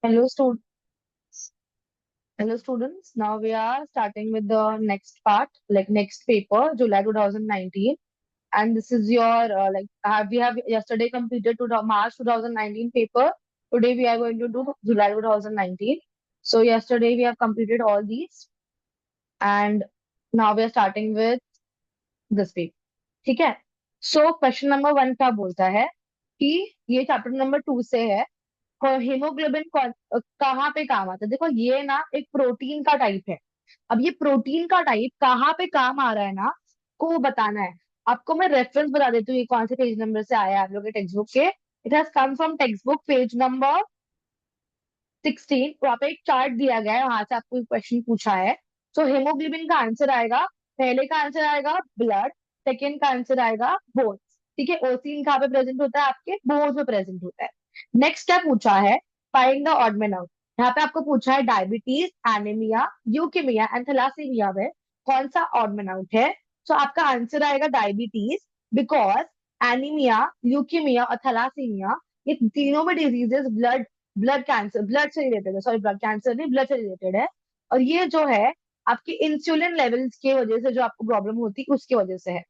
Hello, hello students. Now we are starting with the next part, like next paper, July 2019. And this is your we have yesterday completed to the March 2019 paper. Today we are going to do July 2019. So yesterday we have completed all these, and now we are starting with this paper. ठीक है? So question number one क्या बोलता है कि ये chapter number two से है। Haemoglobin कहाँ पे काम आता है? देखो ये ना एक प्रोटीन का टाइप है। अब ये प्रोटीन का टाइप कहाँ पे काम आ रहा है ना, को वो बताना है। आपको मैं रेफरेंस बता देती हूँ, ये कौन से पेज नंबर से आया है आप लोग के टेक्स्ट बुक के। It has come from text book page number 16। वहां पे एक चार्ट दिया गया है, वहां से आपको क्वेश्चन पूछा है। सो हेमोग्लोबिन का आंसर आएगा, पहले का आंसर आएगा ब्लड, सेकेंड का आंसर आएगा बोन्स। ठीक है, ओसिन कहाँ पे प्रेजेंट होता है? आपके बोन्स में प्रेजेंट होता है। नेक्स्ट क्या पूछा है? Find the odd man out. यहाँ पे आपको पूछा है diabetes, anaemia, leukaemia and thalassaemia में कौन सा ऑड मैन आउट है। सो आपका आंसर आएगा डायबिटीज, बिकॉज एनीमिया, ल्यूकेमिया और थैलासीमिया ये तीनों में diseases blood blood cancer, blood से रिलेटेड है। सॉरी, ब्लड कैंसर नहीं, ब्लड से रिलेटेड है। और ये जो है आपके इंसुलिन लेवल्स की वजह से जो आपको प्रॉब्लम होती है उसकी वजह से है।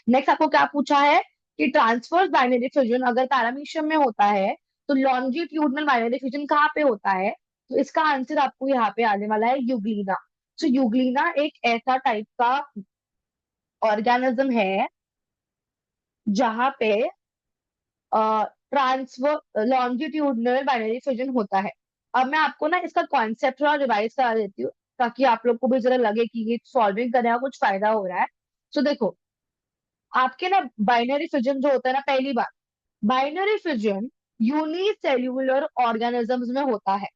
नेक्स्ट आपको क्या पूछा है कि ट्रांसवर्स बाइनरी फ्यूजन अगर पैरामीशियम में होता है तो लॉन्जिट्यूडनल बाइनरी फ्यूजन कहाँ पे होता है? तो इसका आंसर आपको यहाँ पे आने वाला है यूग्लिना। तो यूग्लिना एक ऐसा टाइप का ऑर्गेनिज्म है जहाँ पे ट्रांसफर लॉन्जिट्यूडनल बाइनरी फ्यूजन होता है। अब मैं आपको ना इसका कॉन्सेप्ट थोड़ा रिवाइज करा देती हूँ, ताकि आप लोग को भी जरा लगे कि ये सॉल्विंग करने का कुछ फायदा हो रहा है। तो देखो, आपके ना बाइनरी फ्यूजन जो होता है ना, पहली बात, बाइनरी फ्यूजन यूनिसेल्यूलर ऑर्गेनिजम्स में होता है।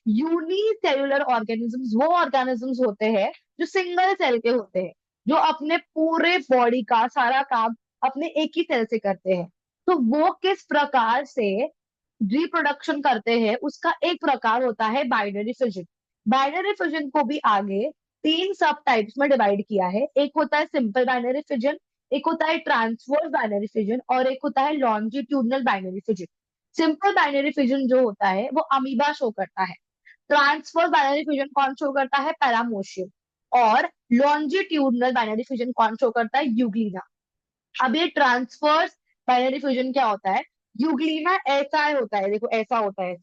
यूनिसेल्यूलर ऑर्गेनिजम्स वो ऑर्गेनिजम्स होते हैं जो सिंगल सेल के होते हैं, जो अपने पूरे बॉडी का सारा काम अपने एक ही सेल से करते हैं। तो वो किस प्रकार से रिप्रोडक्शन करते हैं उसका एक प्रकार होता है बाइनरी फिजन। बाइनरी फिजन को भी आगे तीन सब टाइप्स में डिवाइड किया है। एक होता है सिंपल बाइनरी फिजन, एक होता है ट्रांसवर्स बाइनरी फिजन और एक होता है longitudinal binary fission. Simple binary fission जो होता है वो अमीबा शो करता है। ट्रांसवर्स बाइनरी फिजन कौन शो करता है? पैरामोशियम। और लॉन्जिट्यूडनल बाइनरी फिजन कौन शो करता है? यूग्लिना। अब ये ट्रांसफर्स बाइनरी फ्यूजन क्या होता है? यूग्लिना ऐसा होता है, देखो ऐसा होता है।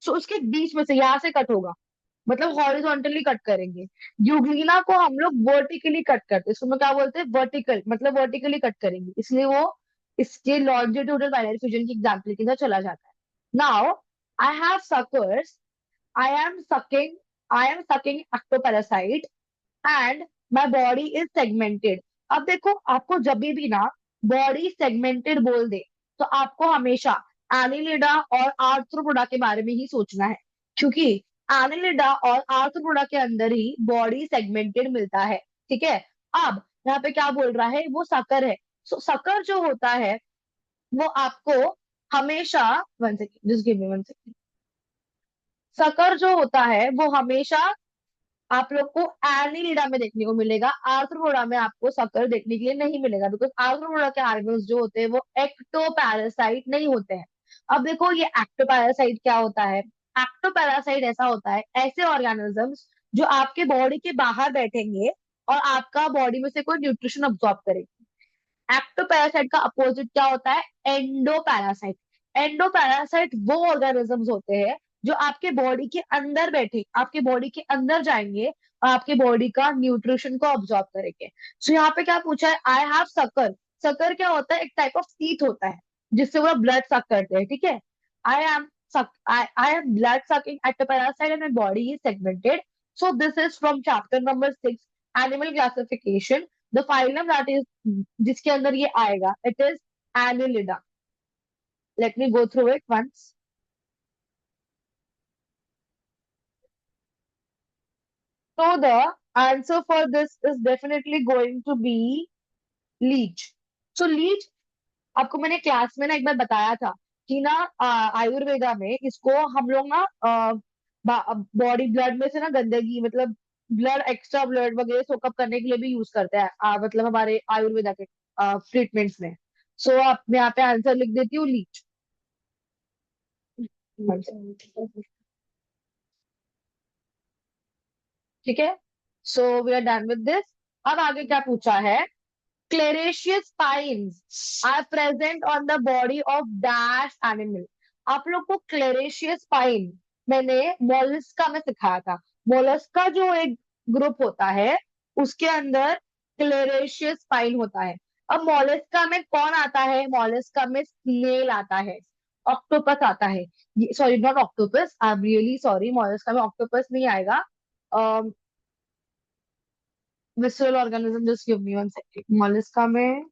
सो उसके बीच में से यहाँ से कट होगा, मतलब हॉरिजॉन्टली कट करेंगे। यूग्लिना को हम लोग वर्टिकली कट करते हैं, इसको मैं क्या बोलते हैं? वर्टिकल, मतलब वर्टिकली कट करेंगे, इसलिए वो इसके लॉन्जिट्यूडल बाइनरी फ्यूजन की एग्जाम्पल की तरह चला जाता है। Now I have suckers, I am sucking, I am sucking ectoparasite and my body is segmented. अब देखो, आपको जब भी ना बॉडी सेगमेंटेड बोल दे तो आपको हमेशा एनिलिडा और आर्थ्रोपोडा के बारे में ही सोचना है, क्योंकि एनिलिडा और आर्थ्रोपोडा के अंदर ही बॉडी सेगमेंटेड मिलता है। ठीक है। अब यहाँ पे क्या बोल रहा है? वो सकर है। सो सकर जो होता है वो आपको हमेशा, वन सेकेंड, जस्ट गिव मी वन सेकेंड। सकर जो होता है वो हमेशा आप लोग को एनिलिडा में देखने को मिलेगा, आर्थ्रोपोडा में आपको सकर देखने के लिए नहीं मिलेगा, बिकॉज आर्थ्रोपोडा के एनिमल्स जो होते हैं वो एक्टोपैरासाइट नहीं होते हैं। अब देखो ये एक्टोपैरासाइट क्या होता है? एक्टोपैरासाइट ऐसा होता है, ऐसे ऑर्गेनिजम्स जो आपके बॉडी के बाहर बैठेंगे और आपका बॉडी में से कोई न्यूट्रिशन अब्सॉर्ब करेंगे। एक्टोपैरासाइट का अपोजिट क्या होता है? एंडोपैरासाइट। एंडोपैरासाइट वो ऑर्गेनिजम्स होते हैं जो आपके बॉडी के अंदर बैठे, आपके बॉडी के अंदर जाएंगे और आपके बॉडी का न्यूट्रिशन को ऑब्जॉर्व करेंगे। सो यहाँ पे क्या पूछा है? I have sucker. सकर क्या होता है? एक टाइप ऑफ टीथ होता है जिससे वो ब्लड सक करते हैं। ठीक है। I am suck I am blood sucking ectoparasaite and my body is segmented. So this is from chapter number 6, animal classification. The phylum that is जिसके अंदर ये आएगा, it is annelida. Let me go through it once. So the answer for this is definitely going to be leech. So leech, आपको मैंने class में ना एक बार बताया था कि ना आयुर्वेदा में इसको हम लोग ना बॉडी ब्लड में से ना गंदगी, मतलब ब्लड, एक्स्ट्रा ब्लड वगैरह सोकअप करने के लिए भी यूज करते हैं, मतलब हमारे आयुर्वेदा के ट्रीटमेंट्स में। सो आप मैं यहाँ पे आंसर लिख देती हूँ लीच। ठीक है, so we are done with this. अब आगे क्या पूछा है? Cleraceous spines are present on the body of dash animal। आप लोग को क्लेरेशियस स्पाइन मैंने मोलस्का में सिखाया था। मोलस्का जो एक ग्रुप होता है, उसके अंदर क्लेरेशियस स्पाइन होता है। अब मोलस्का में कौन आता है? मोलस्का में स्नेल आता है, ऑक्टोपस आता है। Sorry, not octopus, I am really sorry, Mollusca में ऑक्टोपस नहीं आएगा। विसरल ऑर्गेनिज्म, जस्ट गिव मी वन सेकंड। मोलस्का में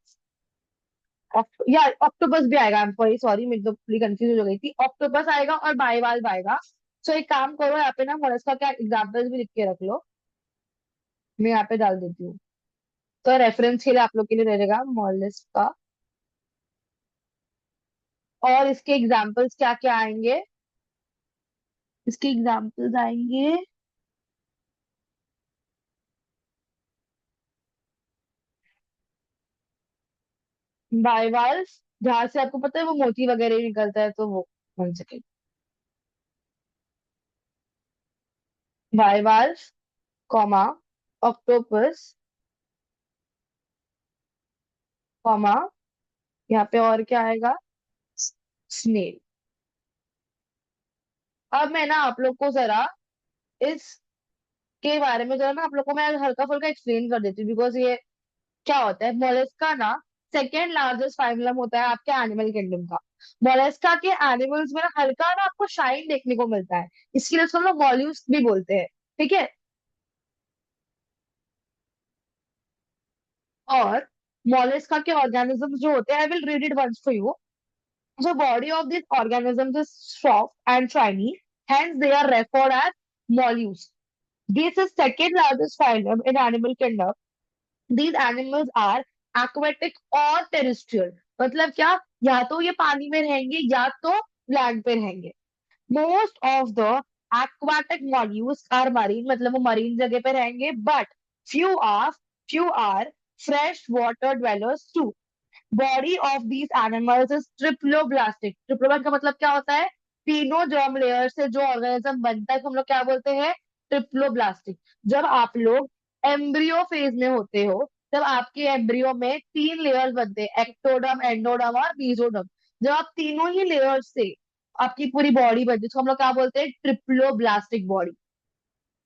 या ऑक्टोपस भी आएगा। आई एम सॉरी सॉरी, मैं तो पूरी कंफ्यूज हो गई थी। ऑक्टोपस आएगा और बाइवाल्व आएगा। सो एक काम करो, यहाँ पे ना मोलस्का का एग्जाम्पल्स भी लिख के रख लो, मैं यहाँ पे डाल देती हूँ, तो रेफरेंस के लिए आप लोग के लिए रहेगा मोलस्का। और इसके एग्जाम्पल्स क्या क्या आएंगे? इसके एग्जाम्पल्स आएंगे बाइवाल्व, जहां से आपको पता है वो मोती वगैरह ही निकलता है, तो वो one second. Bivalve, comma, octopus, comma, यहाँ पे और क्या आएगा? स्नेल। अब मैं ना आप लोग को जरा इस के बारे में जरा ना आप लोग को मैं हल्का फुल्का एक्सप्लेन कर देती हूँ, बिकॉज ये क्या होता है, मोलस्का ना सेकेंड लार्जेस्ट फाइलम होता है आपके एनिमल किंगडम का। मोलस्का के एनिमल्स में ना हल्का ना आपको शाइन देखने को मिलता है, इसके लिए उसको हम लोग मॉल्यूस्क भी बोलते हैं। ठीक है। और मोलस्का के ऑर्गेनिज्म जो होते हैं, I will read it once for you. The body of these organisms is soft and shiny, hence they are referred as mollusks. This is second largest phylum in animal kingdom. These animals are aquatic or terrestrial। मतलब क्या? या तो ये पानी में रहेंगे या तो लैंड पे रहेंगे। Most of the aquatic mollusks are marine, मतलब वो मरीन जगह पे रहेंगे, but few are fresh water dwellers too। Body of these animals is triploblastic. Triploblast का मतलब क्या होता है? तीनों जर्म लेयर से जो ऑर्गेनिज्म बनता है, तो हम लोग क्या बोलते हैं? ट्रिप्लोब्लास्टिक। जब आप लोग एम्ब्रियो फेज में होते हो, तब आपके एम्ब्रियो में तीन लेयर्स बनते हैं, एक्टोडर्म, एंडोडर्म और मीजोडर्म। जब आप तीनों ही लेयर से आपकी पूरी बॉडी बनती है, तो हम लोग क्या बोलते हैं? Triploblastic body.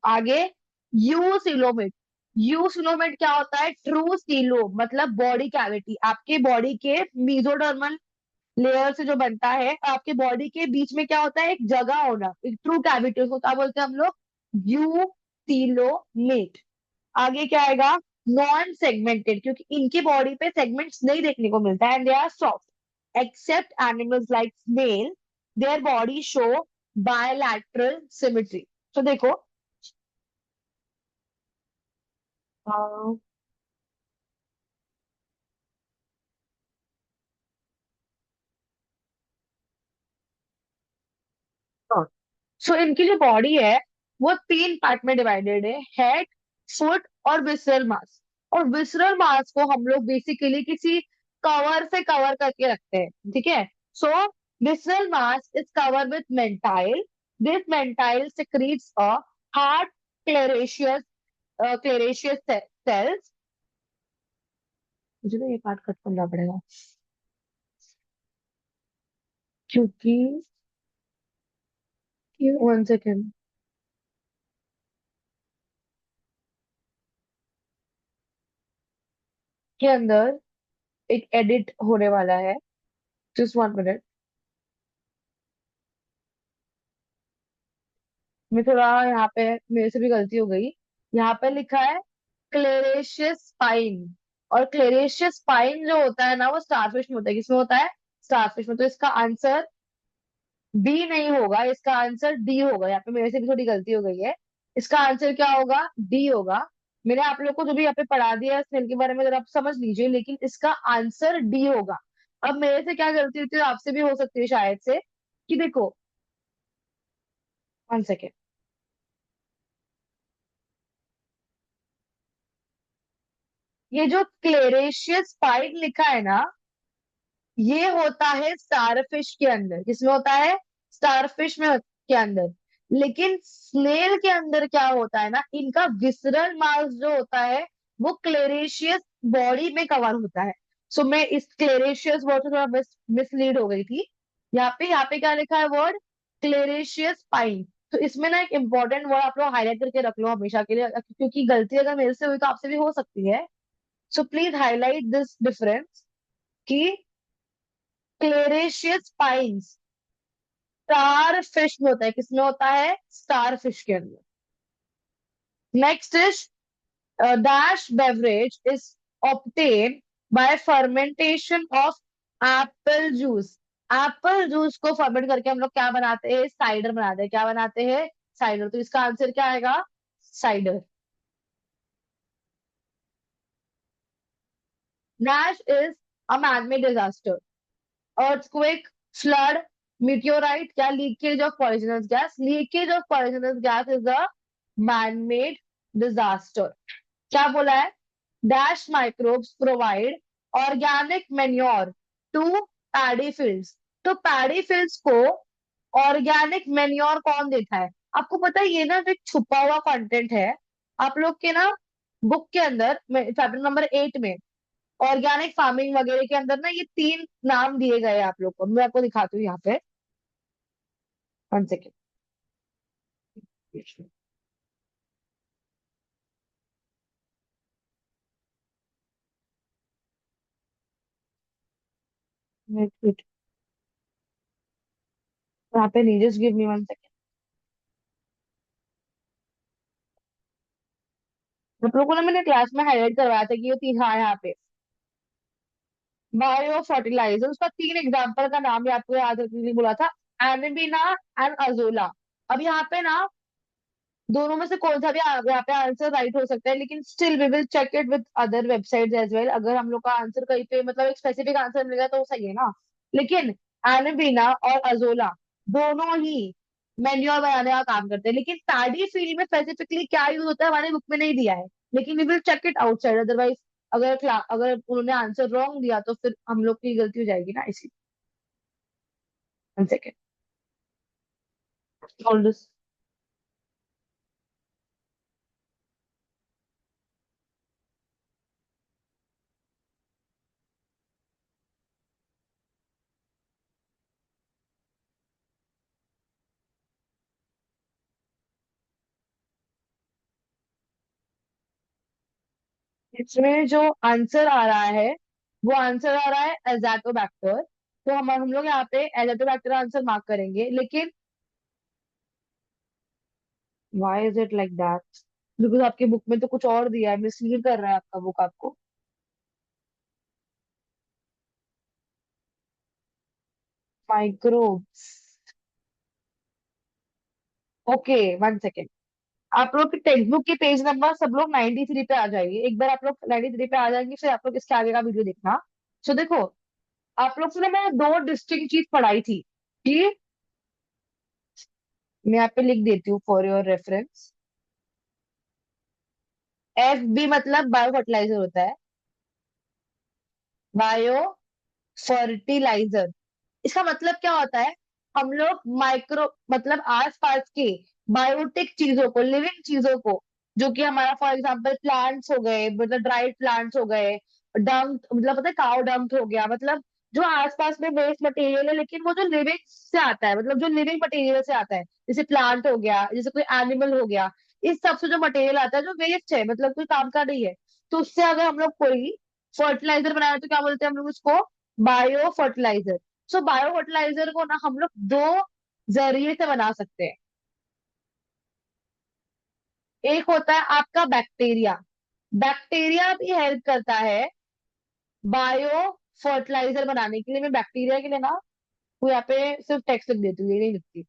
आगे, यूसिलोमेट। यूसिलोमेट क्या होता है? ट्रू सीलो, मतलब बॉडी कैविटी, आपके बॉडी के मीजोडर्मल लेयर से जो बनता है, आपके बॉडी के बीच में क्या होता है? एक जगह होना, एक ट्रू कैविटी, उसको क्या बोलते हैं हम लोग? यूसिलोमेट। आगे क्या आएगा? नॉन सेगमेंटेड, क्योंकि इनकी बॉडी पे सेगमेंट्स नहीं देखने को मिलता है, and they are soft. Except animals like snail, their body show bilateral symmetry. तो देखो, सो इनकी जो बॉडी है वो तीन पार्ट में डिवाइडेड है, हेड, फुट और विसरल मास। और विसरल मास को हम लोग बेसिकली किसी कवर से कवर करके रखते हैं। ठीक है। So visceral mass is cover with mantle. This mantle secretes a hard calcareous calcareous shells. मुझे ना ये पार्ट कट करना पड़ेगा, क्योंकि वन सेकेंड, के अंदर एक एडिट होने वाला है, जस्ट 1 मिनट। मैं थोड़ा यहाँ पे, मेरे से भी गलती हो गई। यहाँ पे लिखा है क्लेरेशियस स्पाइन, और क्लेरेशियस स्पाइन जो होता है ना, वो स्टारफिश में होता है। किसमें होता है? स्टारफिश में। तो इसका आंसर बी नहीं होगा, इसका आंसर डी होगा। यहाँ पे मेरे से भी थोड़ी गलती हो गई है। इसका आंसर क्या होगा? डी होगा। मैंने आप लोग को जो भी यहाँ पे पढ़ा दिया है स्नेल के बारे में, जरा आप समझ लीजिए, लेकिन इसका आंसर डी होगा। अब मेरे से क्या गलती होती है, आपसे भी हो सकती है शायद से, कि देखो, 1 सेकेंड, ये जो क्लेरेशियस स्पाइन लिखा है ना, ये होता है स्टारफिश के अंदर। किसमें होता है? स्टारफिश में के अंदर। लेकिन स्नेल के अंदर क्या होता है ना, इनका विसरल मास जो होता है वो क्लेरेशियस बॉडी में कवर होता है। सो मैं इस क्लेरेशियस वर्ड से थोड़ा मिसलीड हो गई थी। यहाँ पे क्या लिखा है वर्ड, क्लेरेशियस पाइन। तो इसमें ना एक इंपॉर्टेंट वर्ड आप लोग हाईलाइट करके रख लो हमेशा के लिए, क्योंकि गलती अगर मेरे से हुई तो आपसे भी हो सकती है। So please highlight this difference कि क्लेरेशियस पाइन्स स्टार फिश में होता है, किसमें होता है, स्टार फिश के अंदर। Next is dash beverage is obtain bye fermentation of Apple juice. Apple juice को फर्मेंट करके हम लोग क्या बनाते हैं, साइडर बनाते हैं। क्या बनाते हैं, साइडर। तो इसका आंसर क्या आएगा, साइडर। Dash is a man made disaster, earthquake, flood, meteorite, क्या leakage of poisonous gas. Leakage of poisonous gas is a man made disaster. क्या बोला है, dash microbes provide organic manure to paddy fields. तो पैडी फील्ड्स को organic manure कौन देता है, आपको पता है ये ना जो एक छुपा हुआ कंटेंट है आप लोग के ना बुक के अंदर, चैप्टर नंबर 8 में ऑर्गेनिक फार्मिंग वगैरह के अंदर ना ये तीन नाम दिए गए हैं आप लोग को। मैं आपको दिखाती हूँ यहाँ पे, 1 सेकेंड। Wait, wait, यहाँ पे नहीं, जस्ट गिव मी 1 सेकेंड। आप लोगों ने मैंने क्लास में हाईलाइट करवाया था कि ये तीन, हाँ यहाँ पे बायो फर्टिलाइजर, उसका तीन एग्जाम्पल का नाम भी आपको याद रखने के लिए बोला था, एनबीना एंड अजोला। अब यहाँ पे ना दोनों में से कौन सा भी यहाँ पे आंसर राइट हो सकता है, लेकिन still we will check it with other websites as well. अगर हम लोग का आंसर कहीं पे मतलब एक स्पेसिफिक आंसर मिलेगा तो वो सही है ना। लेकिन एनबीना और अजोला दोनों ही मेन्योर बनाने का काम करते हैं, लेकिन पैडी फील्ड में स्पेसिफिकली क्या यूज होता है हमारे बुक में नहीं दिया है। लेकिन we will check it outside, otherwise अगर उन्होंने आंसर रॉन्ग दिया तो फिर हम लोग की गलती हो जाएगी ना, इसी। 1 सेकेंड, होल्ड दिस। इसमें जो आंसर आ रहा है वो आंसर आ रहा है एजाटोबैक्टर। तो हम लोग यहाँ पे एजाटोबैक्टर आंसर मार्क करेंगे, लेकिन why is it like that, because आपकी बुक में तो कुछ और दिया है, मिसलीड कर रहा है आपका बुक आपको। Microbes, okay 1 second. आप लोग की टेक्स्ट बुक के पेज नंबर सब लोग 93 पे आ जाइए। एक बार आप लोग 93 पे आ जाएंगे फिर आप लोग इसके आगे का वीडियो देखना। सो देखो, आप लोग से ना मैंने दो डिस्टिंक्ट चीज पढ़ाई थी कि, मैं यहाँ पे लिख देती हूँ फॉर योर रेफरेंस। FB मतलब बायो फर्टिलाइजर होता है, बायो फर्टिलाइजर। इसका मतलब क्या होता है, हम लोग माइक्रो मतलब आसपास के बायोटिक चीजों को, लिविंग चीजों को, जो कि हमारा फॉर एग्जांपल प्लांट्स हो गए, मतलब ड्राइड प्लांट्स हो गए, डंक मतलब पता है काउ डंक हो गया, मतलब जो आसपास में वेस्ट मटेरियल है लेकिन वो जो लिविंग से आता है, मतलब जो लिविंग मटेरियल से आता है, जैसे प्लांट हो गया, जैसे कोई एनिमल हो गया, इस सब से जो मटेरियल आता है जो वेस्ट है, मतलब कोई काम का नहीं है, तो उससे अगर हम लोग कोई फर्टिलाइजर बनाए तो क्या बोलते हैं हम लोग उसको, बायो फर्टिलाइजर। सो बायो फर्टिलाइजर को ना हम लोग दो जरिए से बना सकते हैं। एक होता है आपका बैक्टीरिया, बैक्टीरिया भी हेल्प करता है बायो फर्टिलाइजर बनाने के लिए। मैं बैक्टीरिया के लिए ना वो यहाँ पे सिर्फ टेक्स्ट लिख देती हूँ, ये नहीं लिखती।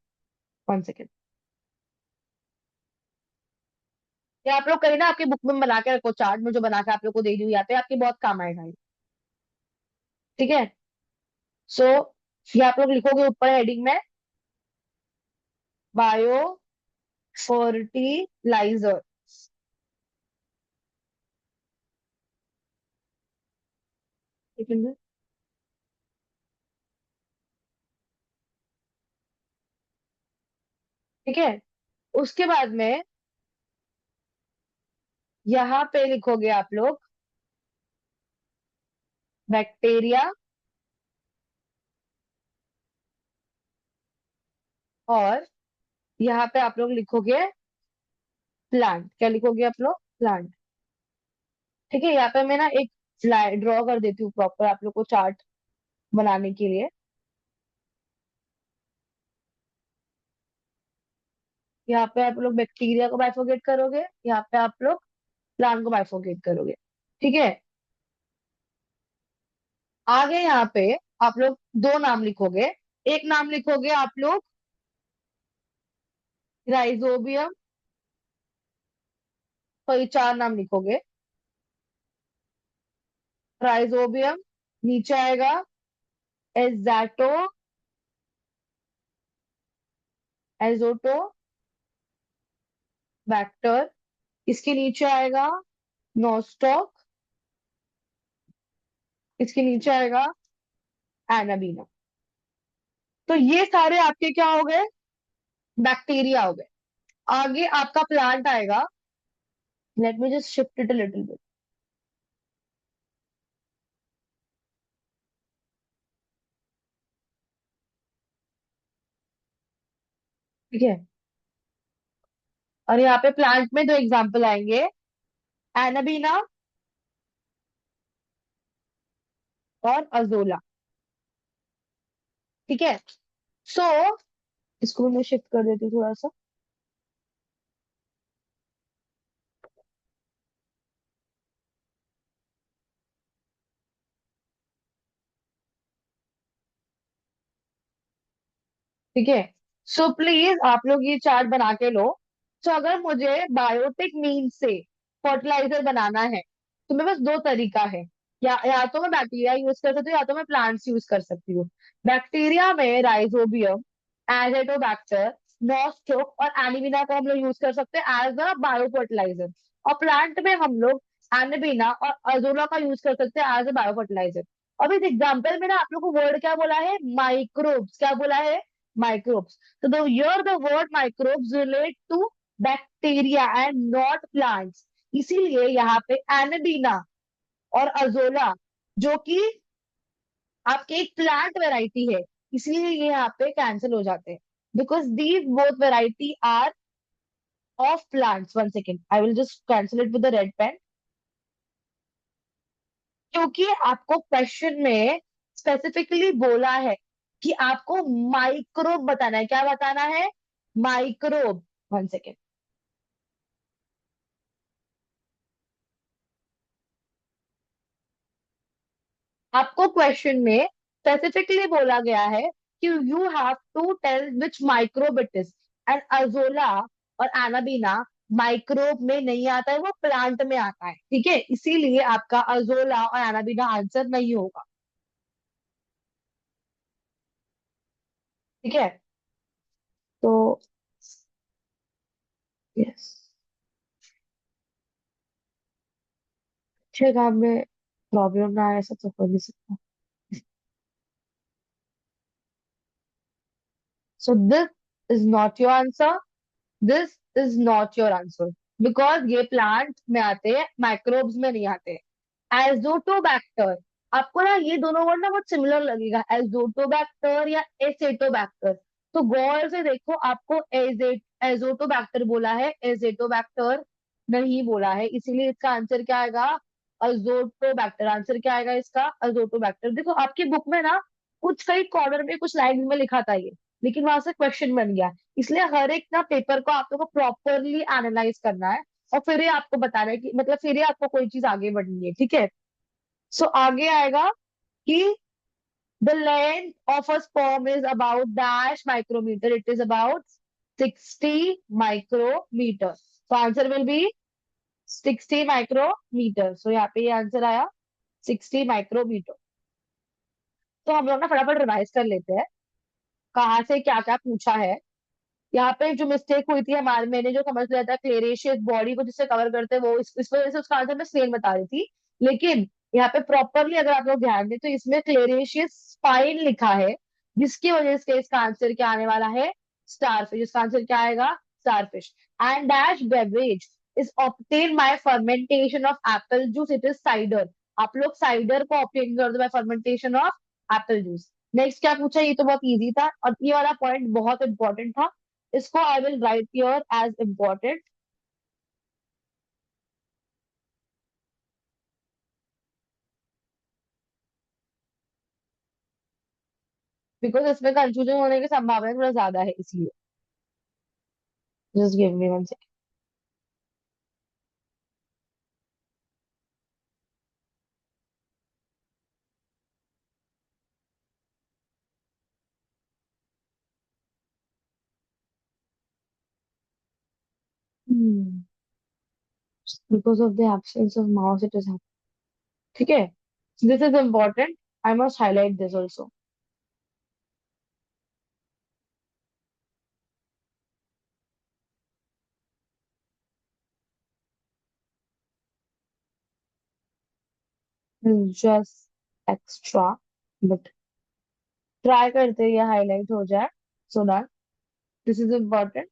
1 सेकेंड, ये आप लोग करें ना आपकी बुक में बना के रखो, चार्ट में जो बना के आप लोग को दे दी यहाँ पे, आपके बहुत काम आएगा ये। ठीक है। सो ये आप लोग लिखोगे ऊपर हेडिंग में, बायो फर्टिलाइजर। ठीक है। ठीक है। उसके बाद में यहाँ पे लिखोगे आप लोग बैक्टीरिया, और यहाँ पे आप लोग लिखोगे प्लांट। क्या लिखोगे आप लोग? प्लांट। ठीक है। यहाँ पे मैं ना एक ड्रॉ कर देती हूँ प्रॉपर आप लोग को चार्ट बनाने के लिए। यहाँ पे आप लोग बैक्टीरिया को बाइफोकेट करोगे, यहाँ पे आप लोग प्लांट को बाइफोकेट करोगे। ठीक है। आगे यहाँ पे आप लोग दो नाम लिखोगे। एक नाम लिखोगे आप लोग राइजोबियम, तो ये चार नाम लिखोगे। राइजोबियम, नीचे आएगा एजाटो, एजोटो बैक्टर, इसके नीचे आएगा नोस्टॉक, इसके नीचे आएगा एनाबीना। तो ये सारे आपके क्या हो गए? बैक्टीरिया हो गए। आगे आपका प्लांट आएगा। Let me just shift it a little bit. ठीक है। और यहाँ पे प्लांट में दो एग्जांपल आएंगे, एनाबीना और अजोला। ठीक है। सो इसको मैं शिफ्ट कर देती हूँ थोड़ा सा। ठीक है। सो प्लीज आप लोग ये चार्ट बना के लो। तो अगर मुझे बायोटिक मीन से फर्टिलाइजर बनाना है तो मेरे पास दो तरीका है। या तो मैं बैक्टीरिया यूज कर सकती हूँ, या तो मैं प्लांट्स यूज कर सकती हूँ। बैक्टीरिया में राइजोबियम, एजेटोबैक्टर, नॉस्ट्रोक और एनिबिना को हम लोग यूज कर सकते हैं एज अ बायो फर्टिलाइजर। और प्लांट में हम लोग एनिबिना और अजोला का यूज कर सकते हैं एज अ बायो फर्टिलाइजर। अब इस एग्जाम्पल में ना आप लोग को वर्ड क्या बोला है? माइक्रोब्स। क्या बोला है? microbes. So here the word microbes relate to bacteria and not plants. इसीलिए यहाँ पे एनाबीना और अजोला जो कि आपके एक प्लांट वेराइटी है, इसलिए ये यहाँ पे कैंसिल हो जाते हैं। Because these both variety are of plants. One second, I will just cancel it with the red pen. क्योंकि आपको क्वेश्चन में स्पेसिफिकली बोला है कि आपको माइक्रोब बताना है। क्या बताना है? माइक्रोब। One second. आपको क्वेश्चन में स्पेसिफिकली बोला गया है कि you have to tell which microbe it is. And azolla और एनाबीना माइक्रोब में नहीं आता है, वो प्लांट में आता है। ठीक है। इसीलिए आपका अजोला और एनाबीना आंसर नहीं होगा। ठीक है। तो यस, अच्छे काम में प्रॉब्लम ना आए ऐसा तो हो नहीं सकता। So this is not your answer, this is not your answer, because ये प्लांट में आते हैं, माइक्रोब्स में नहीं आते। एजोटोबैक्टर, आपको ना ये दोनों वर्ड ना बहुत सिमिलर लगेगा, एजोटोबैक्टर या एसेटोबैक्टर। तो गौर से देखो, आपको एजोटोबैक्टर बोला है, एजेटोबैक्टर नहीं बोला है, इसीलिए इसका आंसर क्या आएगा? अजोटोबैक्टर। आंसर क्या आएगा इसका? अजोटोबैक्टर। देखो आपकी बुक में ना कुछ कई कॉर्नर में कुछ लाइन में लिखा था ये, लेकिन वहां से क्वेश्चन बन गया। इसलिए हर एक ना पेपर को आप लोगों को प्रॉपरली एनालाइज करना है, और फिर ये आपको बताना है कि मतलब फिर ये आपको कोई चीज आगे बढ़नी है। ठीक है। सो आगे आएगा कि the length of a sperm is about dash micrometer, it is about 60 micrometer. तो answer will be 60 micrometer. So यहाँ पे ये आंसर आया 60 माइक्रोमीटर। तो हम लोग ना फटाफट रिवाइज कर लेते हैं कहाँ से क्या क्या पूछा है। यहाँ पे जो मिस्टेक हुई थी हमारे, मैंने जो समझ लिया था क्लेरेशियस बॉडी को जिससे कवर करते हैं वो, इस वजह से उसका आंसर मैं स्पेन बता रही थी। लेकिन यहाँ पे प्रॉपरली अगर आप लोग ध्यान दें तो इसमें क्लेरेशियस स्पाइन लिखा है, जिसकी वजह से इसका आंसर क्या आने वाला है? स्टारफिश, इसका आंसर क्या आएगा? Starfish. And dash beverage is obtain bye fermentation of Apple juice, it is cider. आप लोग साइडर को ऑब्टेन कर दो bye fermentation of Apple juice. Next क्या पूछा, ये तो बहुत इजी था, और ये वाला पॉइंट बहुत इंपॉर्टेंट था, इसको I will write your age important, because इसमें कंफ्यूजन होने की संभावना थोड़ा ज्यादा है, इसलिए just give me one second. Because of the absence of mouse it is, ठीक है, this is important, I must highlight this also. Just extra, but try करते हैं ये हाईलाइट हो जाए, so that this is important.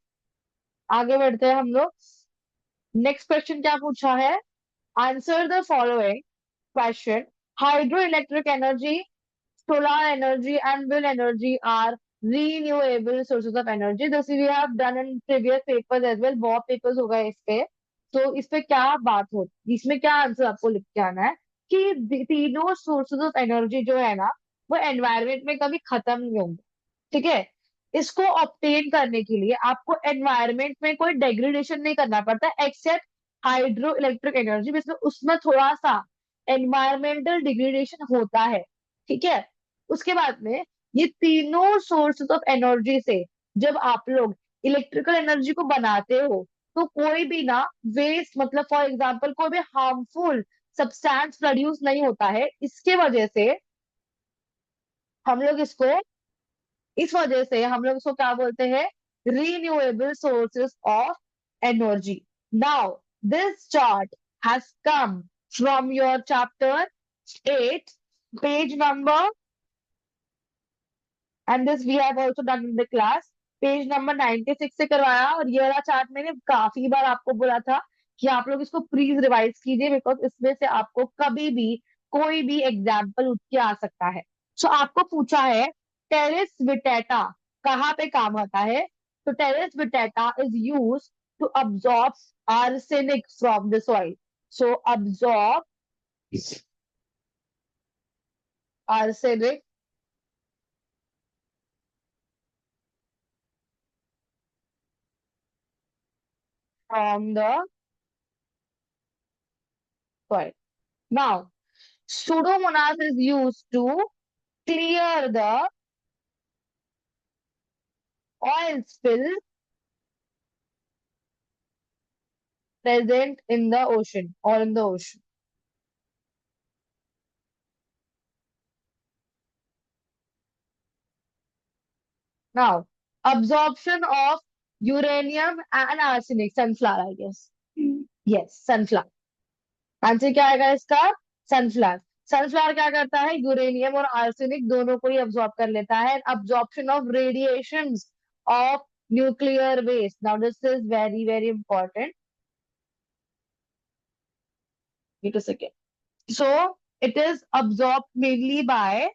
आगे बढ़ते हैं हम लोग। नेक्स्ट क्वेश्चन क्या पूछा है, answer the following question, hydro electric energy, solar energy and wind energy are renewable sources of energy. This we have done in previous papers as well, बहुत papers हो गए इस पे। तो इस पे क्या बात होती, इसमें क्या आंसर आपको लिख के आना है कि तीनों सोर्सेज ऑफ एनर्जी जो है ना, वो एनवायरमेंट में कभी खत्म नहीं होंगे, ठीक है। इसको ऑब्टेन करने के लिए आपको एनवायरमेंट में कोई डेग्रेडेशन नहीं करना पड़ता, एक्सेप्ट हाइड्रो इलेक्ट्रिक एनर्जी, जिसमें उसमें थोड़ा सा एनवायरमेंटल डिग्रेडेशन होता है, ठीक है। उसके बाद में ये तीनों सोर्सेस ऑफ एनर्जी से जब आप लोग इलेक्ट्रिकल एनर्जी को बनाते हो, तो कोई भी ना वेस्ट, मतलब फॉर एग्जांपल कोई भी हार्मफुल सब्सटेंस प्रोड्यूस नहीं होता है, इसके वजह से हम लोग इसको, इस वजह से हम लोग इसको क्या बोलते हैं, renewable sources of energy. Now this chart has come from your chapter 8, page number, and this we have also done in the class, page number 96 से करवाया। और ये वाला चार्ट मैंने काफी बार आपको बोला था कि आप लोग इसको प्लीज रिवाइज कीजिए, बिकॉज इसमें से आपको कभी भी कोई भी एग्जाम्पल उठ के आ सकता है। सो आपको पूछा है टेरेस विटेटा कहाँ पे काम आता है, तो pteris vittata is use to absorb arsenic from the soil. So absorb arsenic from the soil. Now, Pseudomonas is used to clear the oil spill present in the ocean or in the ocean. Now, absorption of uranium and arsenic, sunflower, I guess. Yes, sunflower. Answer क्या आएगा इसका? Sunflower. Sunflower क्या करता है, uranium और arsenic दोनों को ही absorb कर लेता है। Absorption of radiation of nuclear waste, now this is very very important, wait a second. So it is absorbed mainly by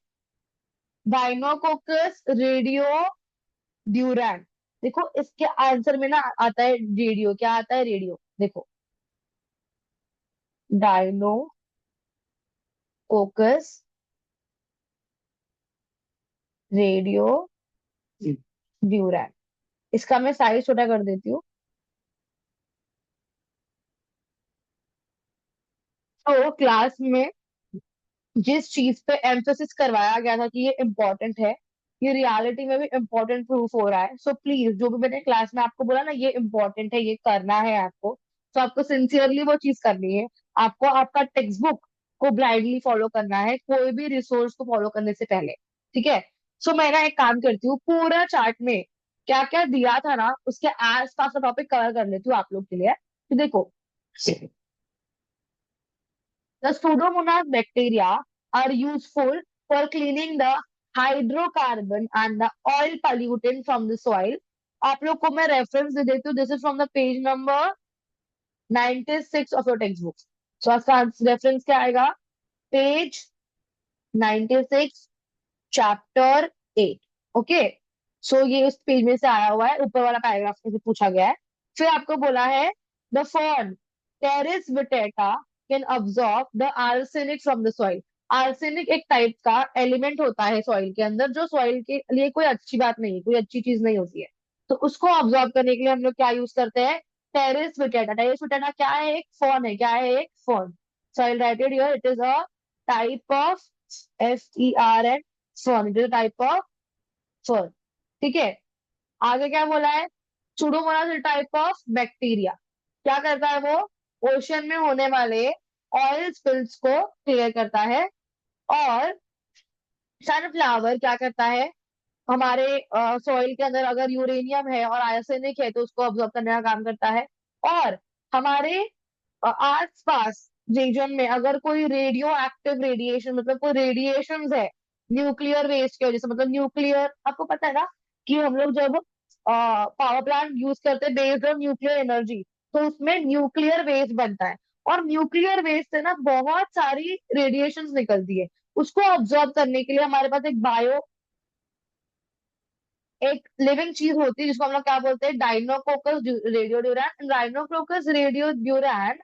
Deinococcus radiodurans। देखो इसके आंसर में ना आता है रेडियो, क्या आता है, रेडियो, देखो डायनोकोकस रेडियोड्यूरैन। इसका मैं साइज छोटा कर देती हूँ। तो क्लास में जिस चीज पे एम्फेसिस करवाया गया था कि ये इम्पोर्टेंट है, ये रियलिटी में भी इम्पोर्टेंट प्रूफ हो रहा है। सो प्लीज, जो भी मैंने क्लास में आपको बोला ना ये इम्पोर्टेंट है, ये करना है आपको, तो आपको सिंसियरली वो चीज करनी है। आपको आपका टेक्स्ट बुक को ब्लाइंडली फॉलो करना है, कोई भी रिसोर्स को फॉलो करने से पहले, ठीक है। सो मैं ना एक काम करती हूँ, पूरा चार्ट में क्या क्या दिया था ना उसके आस पास का टॉपिक कवर कर लेती हूँ आप लोग के लिए। तो देखो, the Pseudomonas bacteria are useful for cleaning the hydrocarbon and the oil pollutant from the soil. आप लोग को मैं रेफरेंस दे देती हूँ, this is from the page number 96 of your text book. So आपका रेफरेंस क्या आएगा? Page 96, chapter 8। ओके, सो ये उस पेज में से आया हुआ है, ऊपर वाला पैराग्राफ में से पूछा गया है। फिर आपको बोला है the fern pteris vittata can absorb the arsenic from the soil. Arsenic एक टाइप का एलिमेंट होता है सॉइल के अंदर, जो सॉइल के लिए कोई अच्छी बात नहीं है, कोई अच्छी चीज नहीं होती है। तो उसको ऑब्जॉर्व करने के लिए हम लोग क्या यूज करते हैं? टेरिस विटेटा। टेरिस विटेटा क्या है? एक फॉर्न है। क्या है? एक fern. So I write it here, it is a type of FERN, fern. It is type of fern. ठीक है, आगे क्या बोला है? Pseudomonas type of bacteria. क्या करता है वो? ओशन में होने वाले ऑयल स्पिल्स को क्लियर करता है। और सनफ्लावर क्या करता है? हमारे सॉइल के अंदर अगर यूरेनियम है और आर्सेनिक है तो उसको ऑब्जॉर्व करने का काम करता है। और हमारे आस पास रीजन में अगर कोई रेडियो एक्टिव रेडिएशन, मतलब कोई रेडिएशन है न्यूक्लियर वेस्ट की वजह से, मतलब न्यूक्लियर, आपको पता है ना कि हम लोग जब पावर प्लांट यूज करते हैं बेस्ड ऑन न्यूक्लियर एनर्जी, तो उसमें न्यूक्लियर वेस्ट बनता है। और न्यूक्लियर वेस्ट से ना बहुत सारी रेडिएशन निकलती है। उसको ऑब्जॉर्व करने के लिए हमारे पास एक लिविंग चीज होती है जिसको हम लोग क्या बोलते हैं? डाइनोकोकस रेडियो ड्यूरैन। डाइनोकोकस रेडियो ड्यूरैन,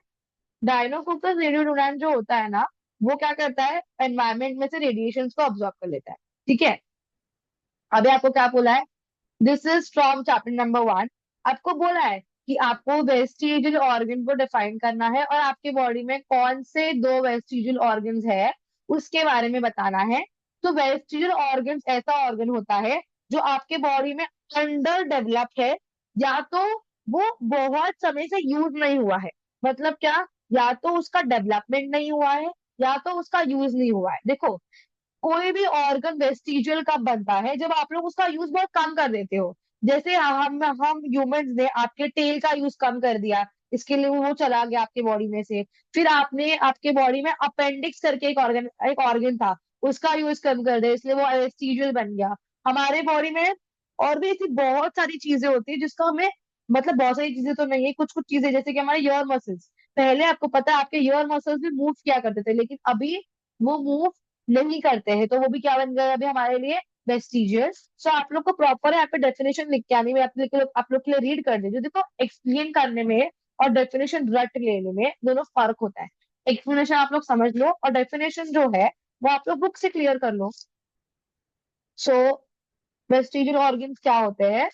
डायनोकोकस रेडियोडुरान जो होता है ना, वो क्या करता है? एनवायरमेंट में से रेडिएशन को ऑब्जॉर्व कर लेता है। ठीक है, अभी आपको क्या बोला है? This is from chapter number 1। आपको बोला है कि आपको वेस्टिजियल ऑर्गन को डिफाइन करना है और आपके बॉडी में कौन से दो वेस्टिजियल ऑर्गन्स है उसके बारे में बताना है। तो वेस्टिजियल ऑर्गन्स ऐसा ऑर्गन होता है जो आपके बॉडी में अंडर डेवलप है, या तो वो बहुत समय से यूज नहीं हुआ है। मतलब क्या? या तो उसका डेवलपमेंट नहीं हुआ है, या तो उसका यूज नहीं हुआ है। देखो, कोई भी ऑर्गन वेस्टिजियल कब बनता है? जब आप लोग उसका यूज बहुत कम कर देते हो। जैसे हम ह्यूमंस ने आपके टेल का यूज कम कर दिया, इसके लिए वो चला गया आपके बॉडी में से। फिर आपने आपके बॉडी में अपेंडिक्स करके एक ऑर्गन था, उसका यूज कम कर दिया, इसलिए वो वेस्टिजियल बन गया। हमारे बॉडी में और भी ऐसी बहुत सारी चीजें होती है जिसको हमें, मतलब बहुत सारी चीजें तो नहीं है, कुछ कुछ चीजें जैसे कि हमारे ईयर मसल्स। पहले आपको पता है आपके ईयर मसल्स भी मूव किया करते थे, लेकिन अभी वो मूव नहीं करते हैं, तो वो भी क्या बन गए अभी हमारे लिए? वेस्टिजियल। सो आप लोग को प्रॉपर यहाँ पे डेफिनेशन लिख के आनी, मैं आप लोग के लिए रीड कर दीजिए। देखो, एक्सप्लेन करने में और डेफिनेशन रट लेने में दोनों फर्क होता है। एक्सप्लेनेशन आप लोग समझ लो और डेफिनेशन जो है वो आप लोग बुक से क्लियर कर लो। सो वेस्टिजियल ऑर्गन्स क्या होते हैं?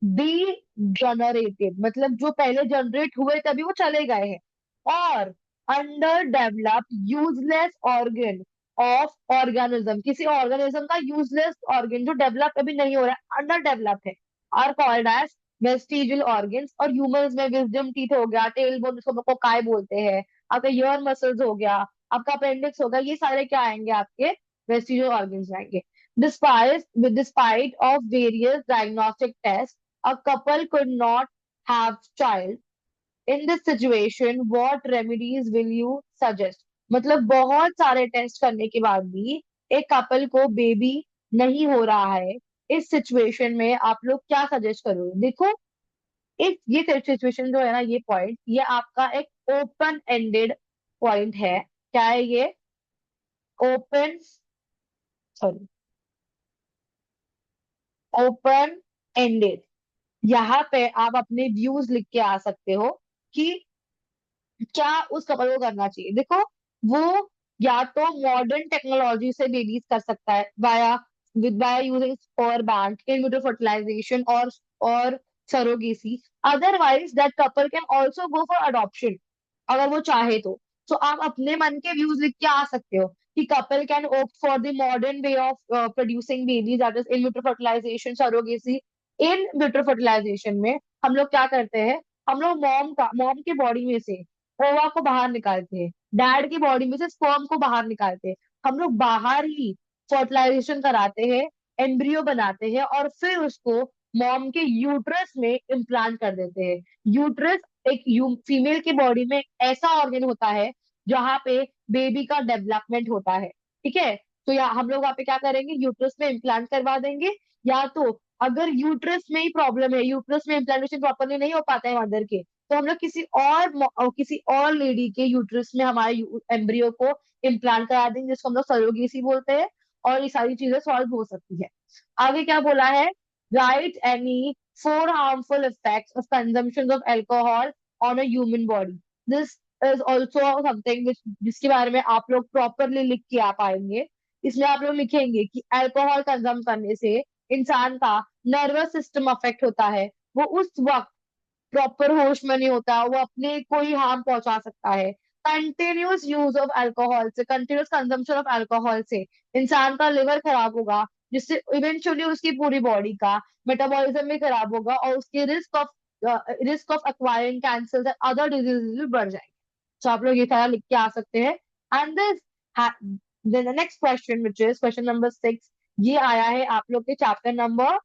डीजनरेटेड, मतलब जो पहले जनरेट हुए तभी वो चले गए हैं। और under developed useless organ of organism, किसी ऑर्गेनिज्म का यूजलेस ऑर्गन जो डेवलप अभी नहीं हो रहा है, अंडर डेवलप है, are called as vestigial organs. और ह्यूमंस में विजडम टीथ हो गया, टेल बोन जिसको हम लोग को काय बोलते हैं, आपका ईयर मसल्स हो गया, आपका अपेंडिक्स होगा, ये सारे क्या आएंगे? आपके वेस्टिजियल ऑर्गन्स आएंगे। Despite of various diagnostic tests, a couple could not have child. In this situation, what remedies will you suggest? मतलब बहुत सारे टेस्ट करने के बाद भी एक कपल को बेबी नहीं हो रहा है। इस सिचुएशन में आप लोग क्या सजेस्ट करोगे? देखो, इस ये सिचुएशन जो है ना, ये पॉइंट, ये आपका एक ओपन एंडेड पॉइंट है। क्या है ये? Open, sorry, open ended. यहाँ पे आप अपने व्यूज लिख के आ सकते हो कि क्या उस कपल को करना चाहिए। देखो, वो या तो मॉडर्न टेक्नोलॉजी से बेबीज कर सकता है via with by using sperm bank, in vitro fertilisation और surrogacy. Otherwise that couple can also go for adoption, अगर वो चाहे तो। तो आप अपने मन के व्यूज लिख के आ सकते हो कि couple can opt for the modern way of producing babies, that is in vitro fertilisation, surrogacy. In vitro fertilisation में हम लोग क्या करते हैं? हम लोग मॉम के बॉडी में से ओवा को बाहर निकालते हैं, डैड की बॉडी में से स्पर्म को बाहर निकालते हैं। हम लोग बाहर ही फर्टिलाइजेशन कराते हैं, एम्ब्रियो बनाते हैं और फिर उसको मॉम के यूट्रस में इम्प्लांट कर देते हैं। यूट्रस एक फीमेल की बॉडी में ऐसा ऑर्गन होता है जहाँ पे बेबी का डेवलपमेंट होता है। ठीक है, तो या हम लोग वहाँ पे क्या करेंगे? यूट्रस में इम्प्लांट करवा देंगे, या तो अगर यूट्रस में ही प्रॉब्लम है, यूट्रस में इम्प्लांटेशन प्रॉपरली नहीं हो पाता है मदर के, तो हम लोग किसी और लेडी के यूट्रस में हमारे एम्ब्रियो को इम्प्लांट करा देंगे, जिसको हम लोग सरोगेसी बोलते हैं। और ये सारी चीजें सॉल्व हो सकती है। आगे क्या बोला है? Right any four harmful effects of consumption of alcohol on a human body. This is also something जिसके बारे में आप लोग प्रॉपरली लिख के आ पाएंगे। इसमें आप लोग लिखेंगे कि अल्कोहल कंज्यूम करने से इंसान का नर्वस सिस्टम अफेक्ट होता है। वो उस वक्त प्रॉपर होश में नहीं होता, वो अपने को ही हार्म पहुंचा सकता है। कंटिन्यूस यूज ऑफ अल्कोहल से, कंटिन्यूस कंजम्पशन ऑफ अल्कोहल से इंसान का लिवर खराब होगा, जिससे इवेंचुअली उसकी पूरी बॉडी का मेटाबॉलिज्म भी खराब होगा, और उसकी risk of acquiring cancer other diseases भी बढ़ जाएंगे। तो आप लोग ये सारा लिख के आ सकते हैं। And this the next question which is question number 6, ये आया है आप लोग के चैप्टर नंबर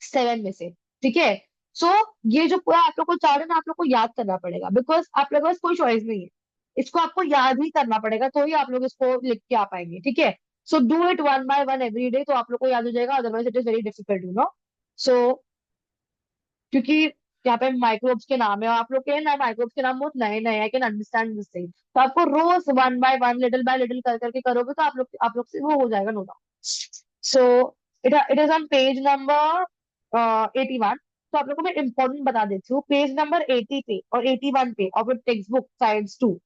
7 में से। ठीक है। सो ये जो पूरा आप लोग को चार्ट है ना, आप लोग को याद करना पड़ेगा, बिकॉज आप लोगों के पास कोई चॉइस नहीं है। इसको आपको याद ही करना पड़ेगा, तो ही आप लोग इसको लिख के आ पाएंगे। ठीक है। So do it one by one every day, तो आप लोग को याद हो जाएगा, otherwise it is very difficult, you know. So क्योंकि यहाँ पे माइक्रोब्स के नाम है, और आप लोग के ना माइक्रोब्स के नाम बहुत नए नए, I can understand this thing. तो आपको रोज one by one, little by little कर करके करोगे, तो आप लोग से वो हो जाएगा, no doubt. So it is on page number 81। तो आप लोगों को मैं इंपॉर्टेंट बता देती हूँ, पेज नंबर 80 पे और 81 पे और टेक्स्ट बुक साइंस 2,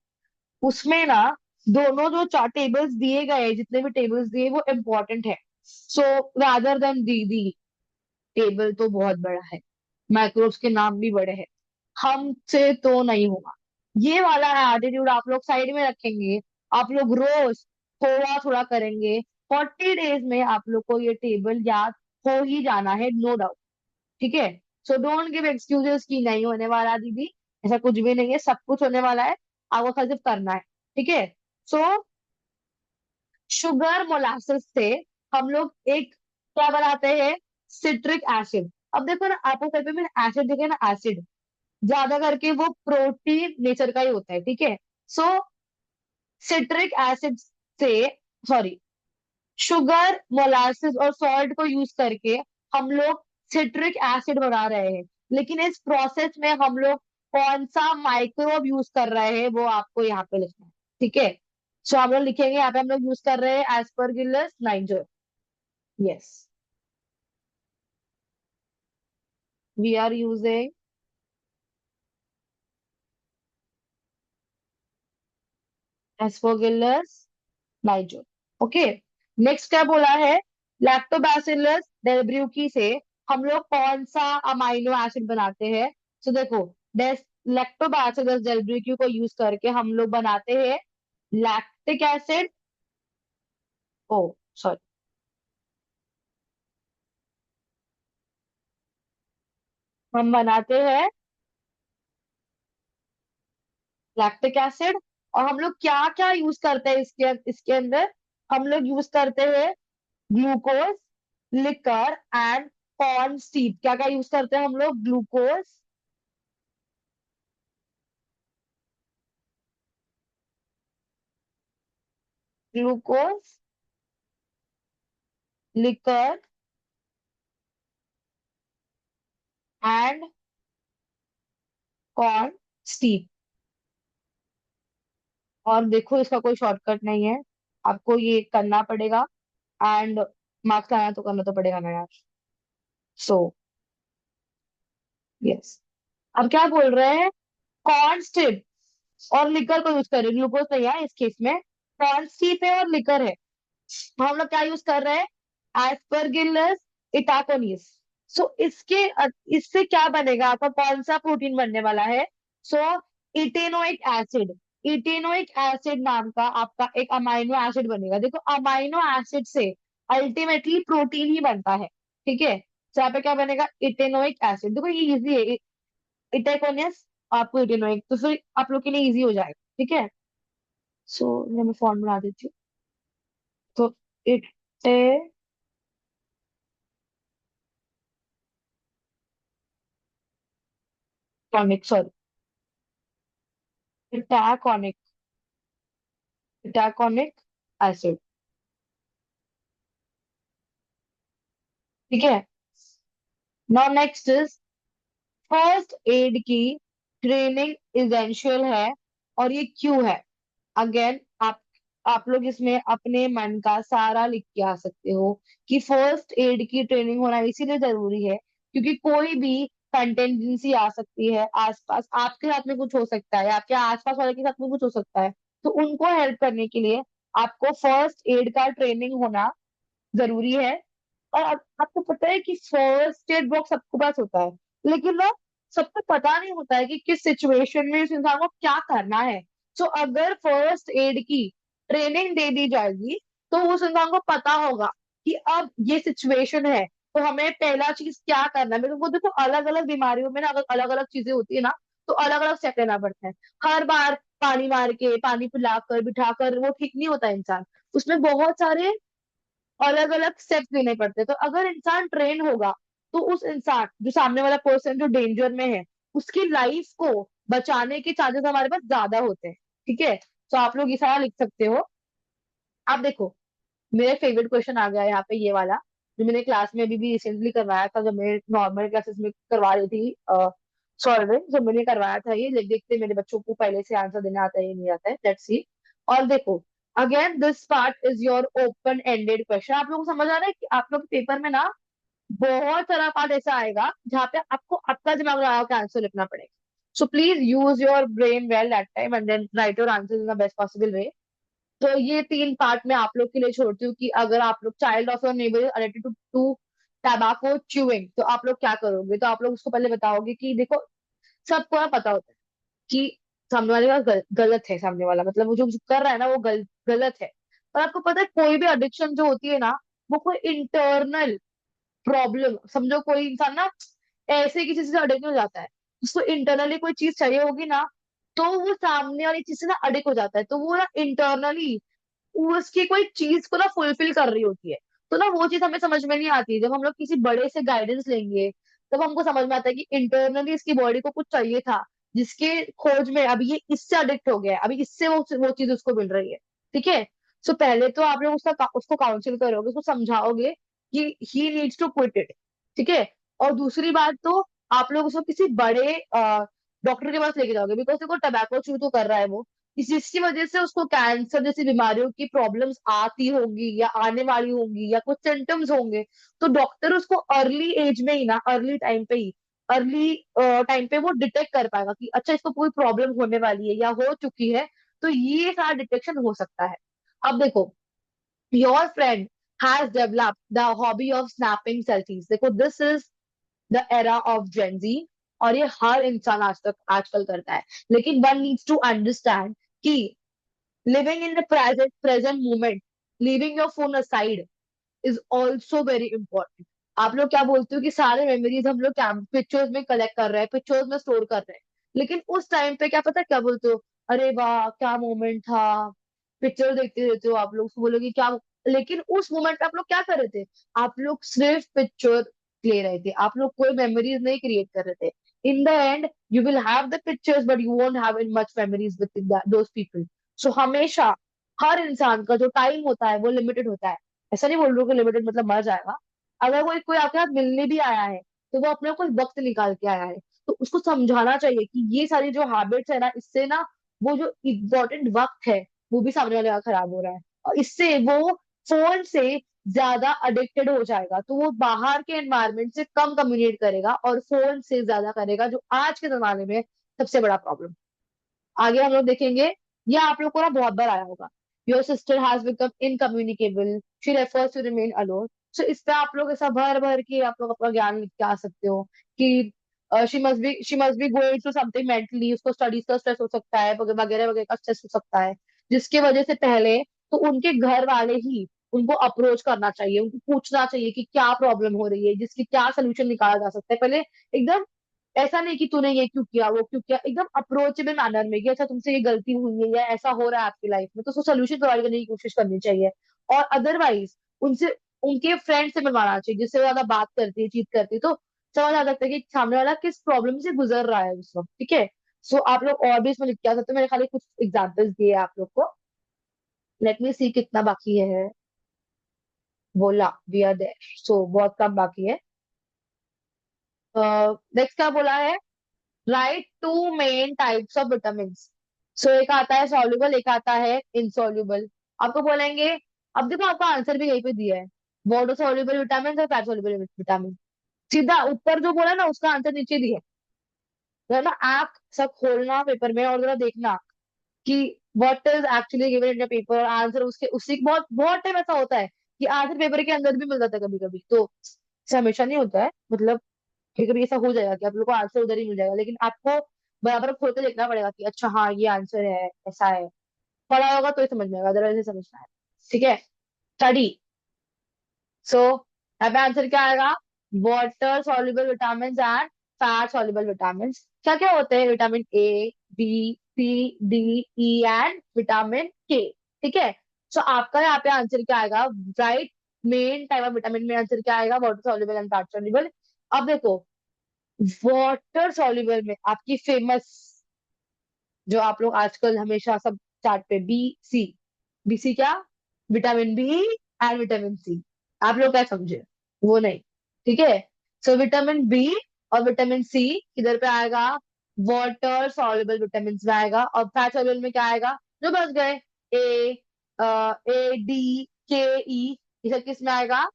उसमें ना दोनों जो चार टेबल्स दिए गए हैं, जितने भी टेबल्स दिए वो इम्पोर्टेंट है। सो रादर देन दीदी, टेबल तो बहुत बड़ा है, माइक्रोब्स के नाम भी बड़े हैं, हमसे तो नहीं होगा। ये वाला है एटीट्यूड, आप लोग साइड में रखेंगे। आप लोग रोज थोड़ा थोड़ा करेंगे, 40 डेज में आप लोग को ये टेबल याद हो ही जाना है, नो डाउट। ठीक है। सो डोंट गिव एक्सक्यूजेस की नहीं होने वाला दीदी, ऐसा कुछ भी नहीं है, सब कुछ होने वाला है, आपको खाली सिर्फ करना है। ठीक है। सो शुगर मोलासिस से हम लोग एक क्या बनाते हैं? Citric acid. अब देखो ना, आपको कहीं पे भी एसिड दिखे ना, एसिड ज्यादा करके वो प्रोटीन नेचर का ही होता है। ठीक है। सो सिट्रिक एसिड से, सॉरी, शुगर मोलासिस और सॉल्ट को यूज करके हम लोग सिट्रिक एसिड बना रहे हैं। लेकिन इस प्रोसेस में हम लोग कौन सा माइक्रोब यूज कर रहे हैं, वो आपको यहाँ पे लिखना है। ठीक है। सो हम लोग लिखेंगे यहाँ पे, हम लोग यूज कर रहे हैं aspergillus niger. Yes, we are using aspergillus niger. Okay. Next क्या बोला है? लैक्टोबैसिलस डेल्ब्रूकी से हम लोग कौन सा अमाइनो एसिड बनाते हैं? तो देखो, लैक्टोबैसिलस डेल्ब्रूकी को यूज करके हम लोग बनाते हैं लैक्टिक एसिड। ओ सॉरी, हम बनाते हैं लैक्टिक एसिड। और हम लोग क्या क्या यूज करते हैं इसके अंदर? हम लोग यूज करते हैं glucose, liquor and corn seed. क्या क्या यूज करते हैं हम लोग? Glucose, glucose, liquor and corn seed. और देखो, इसका कोई शॉर्टकट नहीं है, आपको ये करना पड़ेगा। एंड मार्क्स लाना तो करना तो पड़ेगा ना यार। सो यस, अब क्या बोल रहे हैं? कॉर्न स्टिप और लिकर को यूज करें, ग्लूकोज नहीं है इस केस में, कॉर्न स्टिप है और लिकर है। तो हम लोग क्या यूज कर रहे हैं? एस्परगिलस इटाकोनिस। सो इससे क्या बनेगा? आपका कौन सा प्रोटीन बनने वाला है? सो इटेनोइक एसिड। इटेनोइक एसिड नाम का आपका एक अमाइनो एसिड बनेगा। देखो, अमाइनो एसिड से अल्टीमेटली प्रोटीन ही बनता है। ठीक है। तो यहाँ पे क्या बनेगा? इटेनोइक एसिड। देखो ये इजी है, इटेकोनियस आपको इटेनोइक, तो फिर आप लोग के लिए इजी हो जाएगा। ठीक है। सो मैं फॉर्म बना देती हूँ। तो इटेनोइक, सॉरी, इटैकोनिक, इटैकोनिक एसिड। ठीक है। Now next is first aid की ट्रेनिंग इसेंशियल है, और ये क्यों है? अगेन आप लोग इसमें अपने मन का सारा लिख के आ सकते हो कि फर्स्ट एड की ट्रेनिंग होना इसीलिए जरूरी है क्योंकि कोई भी कंटेंजेंसी आ सकती है आसपास, आपके साथ में कुछ हो सकता है, आपके आसपास वाले के साथ में कुछ हो सकता है। तो उनको हेल्प करने के लिए आपको फर्स्ट एड का ट्रेनिंग होना जरूरी है। और आपको पता है कि फर्स्ट एड बॉक्स सबके पास होता है, लेकिन ना सबको पता नहीं होता है कि किस सिचुएशन में उस इंसान को क्या करना है। तो अगर फर्स्ट एड की ट्रेनिंग दे दी जाएगी तो उस इंसान को पता होगा कि अब ये सिचुएशन है तो हमें पहला चीज क्या करना है। मेरे को देखो अलग अलग बीमारियों में ना अगर अलग अलग चीजें होती है ना तो अलग अलग स्टेप लेना पड़ता है। हर बार पानी मार के पानी पिलाकर बिठाकर वो ठीक नहीं होता इंसान, उसमें बहुत सारे अलग अलग स्टेप्स लेने पड़ते हैं। तो अगर इंसान ट्रेन होगा तो उस इंसान जो सामने वाला पर्सन जो डेंजर में है उसकी लाइफ को बचाने के चांसेस हमारे पास ज्यादा होते हैं। ठीक है, तो आप लोग ये सारा लिख सकते हो। आप देखो मेरा फेवरेट क्वेश्चन आ गया है यहाँ पे, ये वाला जो मैंने क्लास में अभी भी रिसेंटली करवाया था जब मैं नॉर्मल क्लासेस में करवा रही थी सॉल्व, जब मैंने करवाया था ये देखते मेरे बच्चों को पहले से आंसर देना आता है ये नहीं आता है, लेट्स सी। और देखो again this part is your open ended question. आप लोगों को समझ आ रहा है कि आप लोग पेपर में ना बहुत सारा पार्ट ऐसा आएगा जहाँ पे आपको आपका दिमाग लगा के आंसर लिखना पड़ेगा। So please use your brain well that time and then write your answer in the best possible way. तो ये तीन पार्ट मैं आप लोग के लिए छोड़ती हूँ कि अगर आप लोग child of your neighbour is addicted to tobacco chewing तो आप लोग क्या करोगे। तो आप लोग उसको पहले बताओगे कि देखो सबको ना पता होता है कि सामने वाले का गलत है, सामने वाला मतलब वो जो कर रहा है ना वो गलत है। पर आपको पता है कोई भी एडिक्शन जो होती है ना वो कोई इंटरनल प्रॉब्लम, समझो कोई इंसान ना ऐसे किसी चीज से अडिक्ट हो जाता है, उसको इंटरनली कोई चीज चाहिए होगी ना तो वो सामने वाली चीज से ना अडिक्ट हो जाता है। तो वो ना इंटरनली उसकी कोई चीज को ना फुलफिल कर रही होती है। तो ना वो चीज हमें समझ में नहीं आती। जब हम लोग किसी बड़े से गाइडेंस लेंगे तब हमको समझ में आता है कि इंटरनली इसकी बॉडी को कुछ चाहिए था जिसके खोज में अभी ये इससे अडिक्ट हो गया है, अभी इससे वो चीज उसको मिल रही है। ठीक है, सो पहले तो आप लोग उसको काउंसिल करोगे, उसको समझाओगे कि he needs to quit it. ठीक है, और दूसरी बात तो आप लोग उसको किसी बड़े डॉक्टर के पास लेके जाओगे बिकॉज देखो टबैको चू तो कर रहा है वो, जिसकी वजह से उसको कैंसर जैसी बीमारियों की प्रॉब्लम्स आती होंगी या आने वाली होंगी या कुछ सिम्टम्स होंगे। तो डॉक्टर उसको अर्ली एज में ही ना, अर्ली टाइम पे ही, अर्ली टाइम पे वो डिटेक्ट कर पाएगा कि अच्छा इसको कोई प्रॉब्लम होने वाली है या हो चुकी है। तो ये सारा डिटेक्शन हो सकता है। अब देखो your friend has developed the hobby of snapping selfies. देखो this is the era of Gen Z और ये हर इंसान आज तक आजकल करता है। लेकिन वन नीड्स टू अंडरस्टैंड कि living in the present moment, leaving your phone aside is also very important। आप लोग क्या बोलते हो कि सारे मेमोरीज हम लोग पिक्चर्स में कलेक्ट कर रहे हैं, पिक्चर्स में स्टोर कर रहे हैं, लेकिन उस टाइम पे क्या पता क्या बोलते हो, अरे वाह क्या मोमेंट था, पिक्चर देखते रहते हो आप लोग, उसको बोलोगे क्या। लेकिन उस मोमेंट पे आप लोग क्या कर रहे थे, आप लोग सिर्फ पिक्चर ले रहे थे, आप लोग कोई मेमोरीज नहीं क्रिएट कर रहे थे। In the end you will have the pictures but you won't have in much memories with those people. So हमेशा हर इंसान का जो टाइम होता है वो लिमिटेड होता है। ऐसा नहीं बोल रहा हूँ कि लिमिटेड मतलब मर जाएगा। अगर कोई कोई आपके साथ मिलने भी आया है तो वो अपने कुछ वक्त निकाल के आया है, तो उसको समझाना चाहिए कि ये सारी जो हैबिट्स है ना इससे ना वो जो इम्पोर्टेंट वक्त है वो भी सामने वाले का खराब हो रहा है, और इससे वो फोन से ज्यादा अडिक्टेड हो जाएगा। तो वो बाहर के एनवायरनमेंट से कम कम्युनिकेट करेगा और फोन से ज्यादा करेगा, जो आज के जमाने में सबसे बड़ा प्रॉब्लम। आगे हम लोग देखेंगे, या आप लोग को ना बहुत बार आया होगा, your sister has become incommunicable, she refers to remain alone. So इस पे आप लोग ऐसा भर भर के आप लोग अपना ज्ञान लिख के आ सकते हो कि she must be going through something mentally, उसको स्टडीज का स्ट्रेस हो सकता है वगैरह वगैरह वगैरह का स्ट्रेस हो सकता है, जिसकी वजह से पहले तो उनके घर वाले ही उनको अप्रोच करना चाहिए, उनको पूछना चाहिए कि क्या प्रॉब्लम हो रही है, जिसकी क्या सोल्यूशन निकाला जा सकता है पहले। एकदम ऐसा नहीं कि तूने ये क्यों किया वो क्यों किया, एकदम अप्रोचेबल मैनर में कि अच्छा तुमसे ये गलती हुई है या ऐसा हो रहा है आपकी लाइफ में, तो उसको सोल्यूशन प्रोवाइड करने की कोशिश करनी चाहिए। और अदरवाइज उनसे उनके फ्रेंड से मिलवाना चाहिए जिससे वो ज्यादा बात करती है चीत करती है, तो समझ आ सकता है कि सामने वाला किस प्रॉब्लम से गुजर रहा है उस वक्त। ठीक है, सो आप लोग और भी इसमें लिख के आ सकते हो, मैंने खाली कुछ एग्जाम्पल्स दिए आप लोग को। लेट मी सी कितना बाकी है। बोला वी आर देयर, सो बहुत कम बाकी है। नेक्स्ट क्या बोला है, right to main types of vitamin. So एक आता है सॉल्युबल, एक आता है इनसॉल्युबल। आपको बोलेंगे, अब देखो आपका आंसर भी यहीं पे दिया है, वाटर सॉल्युबल विटामिन और फैट सॉल्युबल विटामिन। सीधा ऊपर जो बोला ना उसका आंसर नीचे दिया है। जरा ना आंख सब खोलना पेपर में और जरा देखना कि what is actually given in the paper, और आंसर उसके उसी बहुत बहुत टाइम ऐसा होता है कि आंसर पेपर के अंदर भी मिल जाता है कभी कभी, तो ऐसा हमेशा नहीं होता है, मतलब कभी कभी ऐसा हो जाएगा कि आप लोग को आंसर उधर ही मिल जाएगा, लेकिन आपको बराबर खोल के देखना पड़ेगा कि अच्छा हाँ ये आंसर है, ऐसा है। पढ़ा होगा तो ही समझ में आएगा, अदरवाइज नहीं समझना है। ठीक है, स्टडी। सो यहाँ पे आंसर क्या आएगा, water soluble vitamin and fat soluble vitamin. क्या क्या होते हैं, vitamin A, B, C, D, E and vitamin K. ठीक है, सो आपका यहाँ पे आंसर क्या आएगा, right main type of vitamin में आंसर क्या आएगा, water soluble and fat soluble. अब देखो, वाटर सॉल्युबल में आपकी फेमस, जो आप लोग आजकल हमेशा सब चार्ट पे, बी सी, बी सी क्या, vitamin B and vitamin C. आप लोग क्या समझे, वो नहीं। ठीक है, सो विटामिन बी और विटामिन सी किधर पे आएगा, वाटर सॉल्युबल विटामिन में आएगा, और फैट सॉल्युबल में क्या आएगा, जो बच गए, ए, ए डी के ई, ये सब किस में आएगा,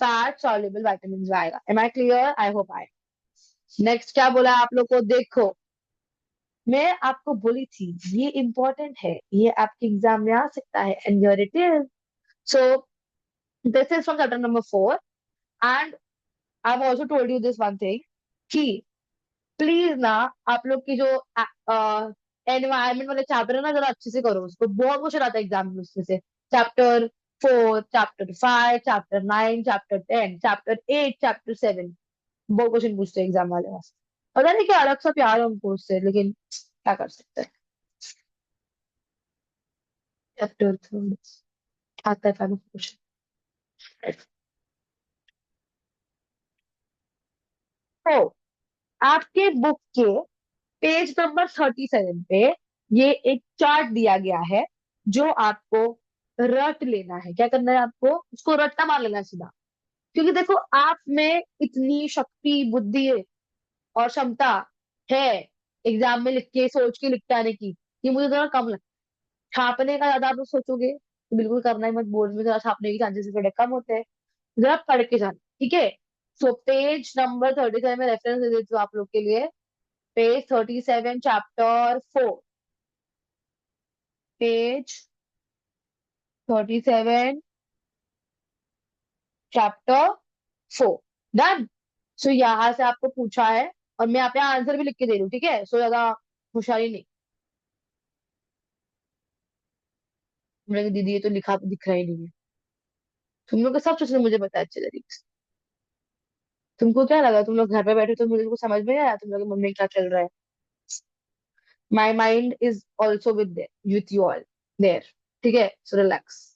फैट सॉल्युबल विटामिन में आएगा। Am I clear, I hope I. Next क्या बोला है आप लोग को, देखो मैं आपको बोली थी ये इंपॉर्टेंट है, ये आपके एग्जाम में आ सकता है, and your it is. So this is from chapter number 4, and I have also told you this one thing कि प्लीज ना आप लोग की जो एनवायरमेंट वाले चैप्टर है ना, जरा अच्छे से करो उसको, बहुत क्वेश्चन आता है एग्जाम में उसमें से। Chapter 4, chapter 5, chapter 9, chapter 10, chapter 8, chapter 7, बहुत क्वेश्चन पूछते हैं एग्जाम वाले वहां से। पता नहीं क्या अलग सा प्यार है उनको उससे, लेकिन क्या कर सकते हैं। चैप्टर 3 आता है फाइनल क्वेश्चन। तो आपके बुक के पेज नंबर 37 पे ये एक चार्ट दिया गया है, जो आपको रट लेना है। क्या करना है आपको, उसको रट्टा मार लेना है सीधा। क्योंकि देखो आप में इतनी शक्ति, बुद्धि और क्षमता है एग्जाम में लिख के सोच के लिख के आने की, ये मुझे थोड़ा कम लगता है। छापने का ज्यादा आप लोग सोचोगे तो बिल्कुल करना ही मत, बोर्ड में जरा छापने के चांसेस थोड़े कम होते हैं। जरा पढ़ के जाना, ठीक है। सो पेज नंबर 37 में रेफरेंस दे देती हूँ आप लोग के लिए। Page 37, chapter 4, page 37, chapter 4। Done. So यहाँ से आपको पूछा है, और मैं यहाँ पे आंसर भी लिख के दे रही हूँ, ठीक है, सो ज्यादा होशियारी नहीं। मेरे दीदी ये तो लिखा दिख रहा ही नहीं है। तुम लोग का सब चीज मुझे पता है अच्छे तरीके से। तुमको क्या लगा, तुम लोग घर पे बैठे तो मुझे कुछ समझ में नहीं आया तुम लोग के मन में क्या चल रहा है। My mind is also with you all there. ठीक है, सो रिलैक्स।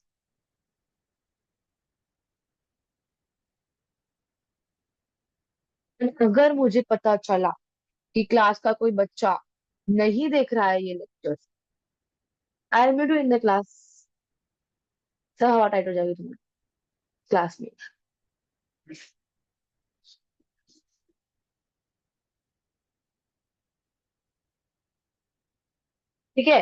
अगर मुझे पता चला कि क्लास का कोई बच्चा नहीं देख रहा है ये lecture, I am too in the class, सब हवा टाइट हो जाएगी तुम्हारी क्लास में। ठीक है,